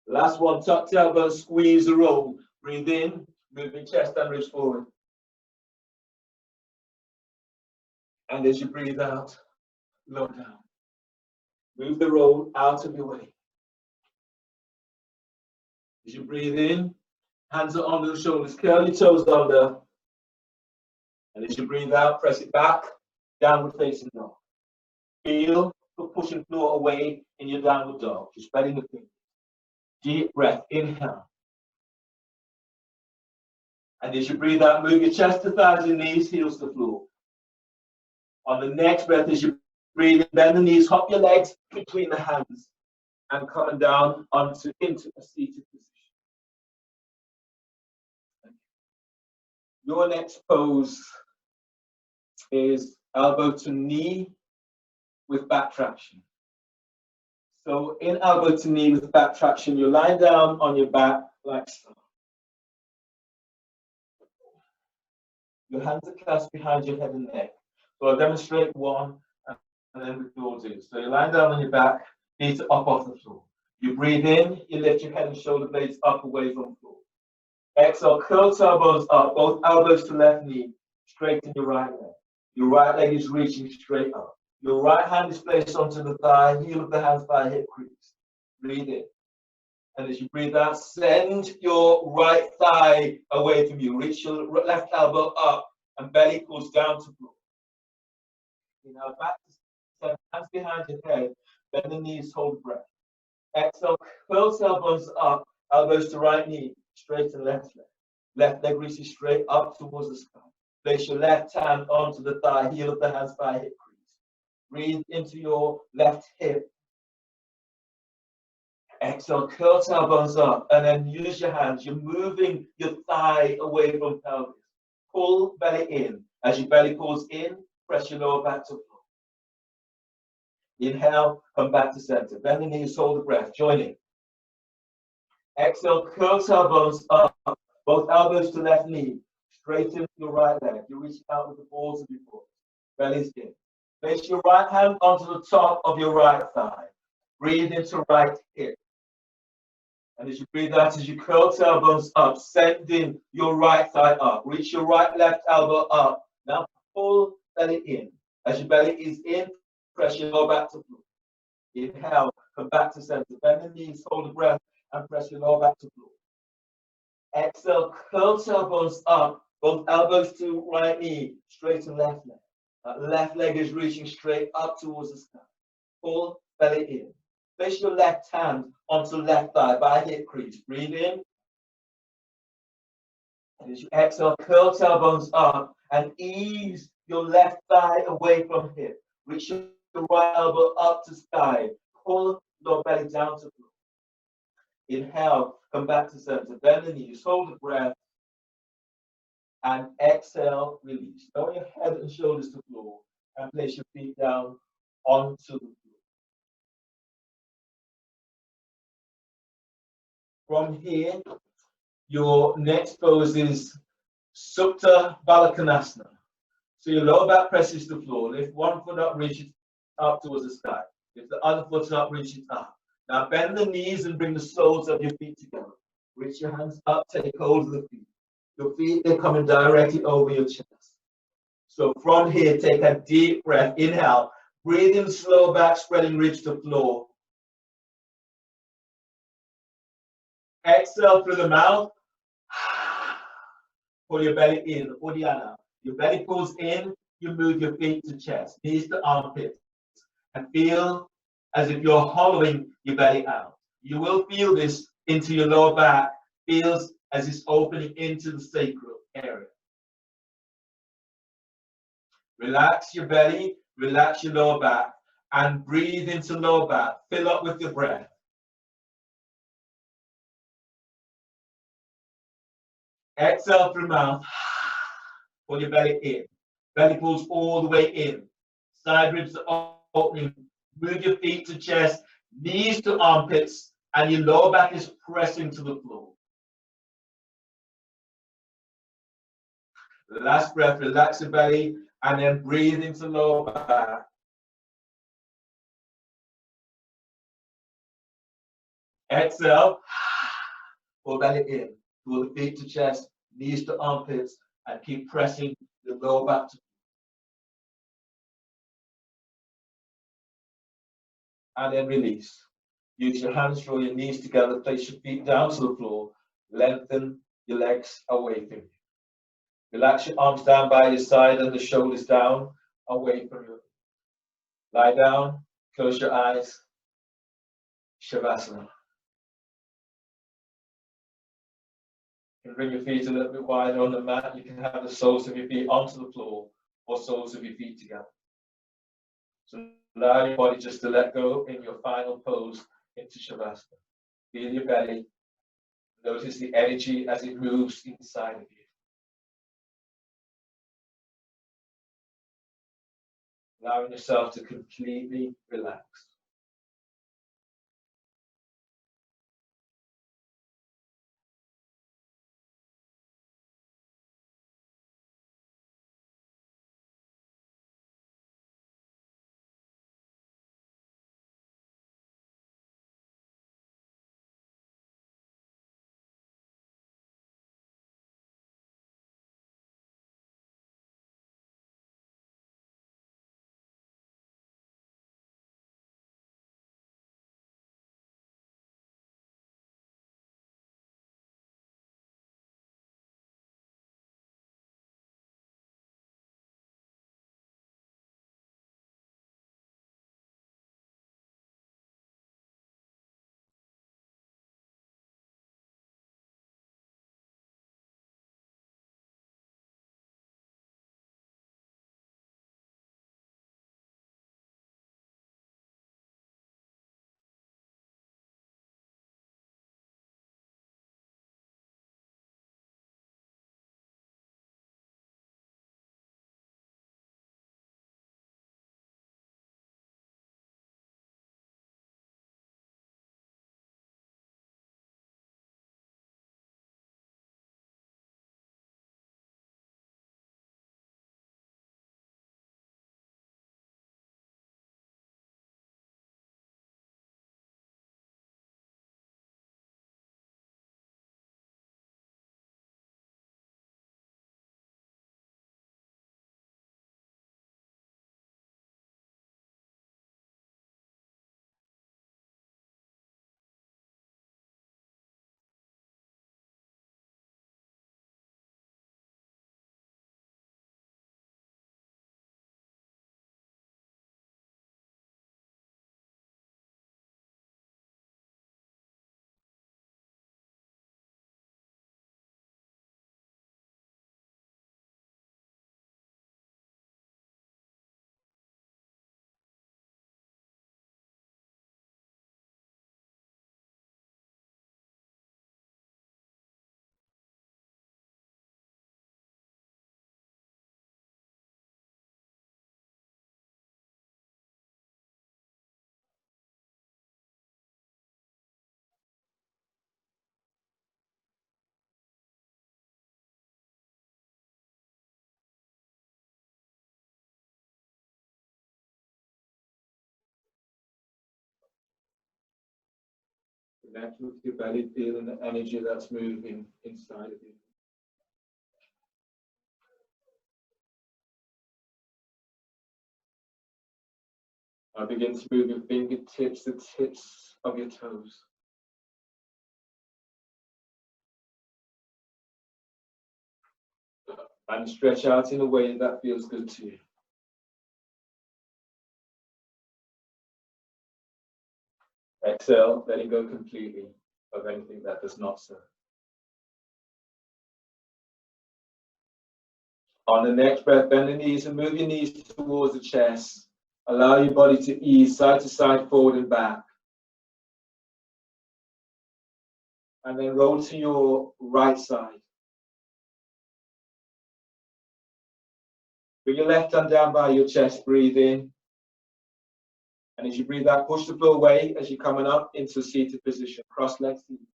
Last one, top tailbone, squeeze the roll. Breathe in, move your chest and ribs forward. And as you breathe out, lower down. Move the roll out of your way. As you breathe in, hands are under the shoulders, curl your toes under. And as you breathe out, press it back, downward facing dog. Feel pushing floor away in your downward dog. Just spreading the fingers. Deep breath, inhale. And as you breathe out, move your chest to thighs and knees, heels to floor. On the next breath, as you breathe in, bend the knees, hop your legs between the hands, and coming down into a seated position. Your next pose is elbow to knee with back traction. So in elbow to knee with back traction, you're lying down on your back like so. Your hands are clasped behind your head and neck. So I'll demonstrate one and then we will do. So you're lying down on your back, feet up off the floor. You breathe in, you lift your head and shoulder blades up away from the floor. Exhale, curl tailbones up, both elbows to left knee, straighten your right leg. Your right leg is reaching straight up. Your right hand is placed onto the thigh, heel of the hands by hip crease. Breathe in. And as you breathe out, send your right thigh away from you. Reach your left elbow up and belly pulls down to floor. Now back to center, hands behind your head, bend the knees, hold the breath. Exhale, curl tailbones up, elbows to right knee, straighten left leg. Left leg reaches straight up towards the sky. Place your left hand onto the thigh, heel of the hands by hip crease. Breathe into your left hip. Exhale, curl tailbones up, and then use your hands. You're moving your thigh away from pelvis. Pull belly in. As your belly pulls in, press your lower back to floor. Inhale, come back to center. Bend the knees, hold the breath. Joining. Exhale, curl tailbones up, both elbows to left knee. Straighten your right leg. You reach out with the balls of your foot. Belly's in. Place your right hand onto the top of your right thigh. Breathe into right hip. And as you breathe out, as you curl tailbones up, sending your right thigh up. Reach your right left elbow up. Now pull belly in. As your belly is in, press your lower back to floor. Inhale, come back to center. Bend the knees, hold the breath, and press your lower back to floor. Exhale, curl tailbones up, both elbows to right knee, straighten left leg. That left leg is reaching straight up towards the sky. Pull belly in. Place your left hand onto left thigh by hip crease. Breathe in. And as you exhale, curl tailbones up and ease your left thigh away from hip. Reach your right elbow up to sky. Pull lower belly down to floor. Inhale, come back to center. Bend the knees, hold the breath. And exhale, release. Lower your head and shoulders to floor and place your feet down onto the floor. From here, your next pose is Supta Balankonasana. So your lower back presses the floor. Lift one foot up, reach it up towards the sky. Lift the other foot up, reach it up. Now bend the knees and bring the soles of your feet together. Reach your hands up, take hold of the feet. Your feet, they're coming directly over your chest. So from here, take a deep breath. Inhale. Breathe in, slow back, spreading ribs to floor. Exhale through the mouth. Pull your belly in, Uddiyana. Your belly pulls in, you move your feet to chest, knees to armpits, and feel as if you're hollowing your belly out. You will feel this into your lower back, feels as it's opening into the sacral area. Relax your belly, relax your lower back, and breathe into lower back. Fill up with your breath. Exhale through mouth. Pull your belly in. Belly pulls all the way in. Side ribs are opening. Move your feet to chest, knees to armpits, and your lower back is pressing to the floor. Last breath, relax your belly, and then breathe into lower back. Exhale. Pull belly in. Pull the feet to chest, knees to armpits, and keep pressing the lower back to. And then release. Use your hands, draw your knees together, place your feet down to the floor, lengthen your legs away from you. Relax your arms down by your side and the shoulders down, away from you. Lie down, Close your eyes. Shavasana. You can bring your feet a little bit wider on the mat. You can have the soles of your feet onto the floor or soles of your feet together. So allow your body just to let go in your final pose into Shavasana. Feel your belly. Notice the energy as it moves inside of you. Allowing yourself to completely relax. Connect with your belly, feeling the energy that's moving inside of you. Now begin to move your fingertips, the tips of your toes. And stretch out in a way that feels good to you. Exhale, letting go completely of anything that does not serve. On the next breath, bend the knees and move your knees towards the chest. Allow your body to ease side to side, forward and back. And then roll to your right side. Bring your left hand down by your chest, breathe in. And as you breathe out, push the floor away as you're coming up into seated position, cross legs seated.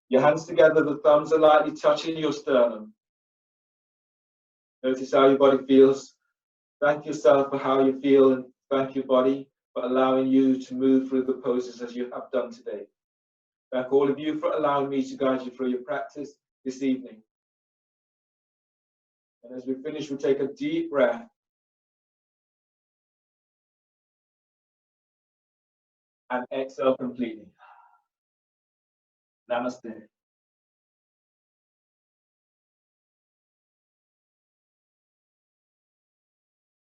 Your hands together, the thumbs are lightly touching your sternum. Notice how your body feels. Thank yourself for how you feel and thank your body for allowing you to move through the poses as you have done today. Thank all of you for allowing me to guide you through your practice this evening. And as we finish, we'll take a deep breath. And exhale completely. Namaste.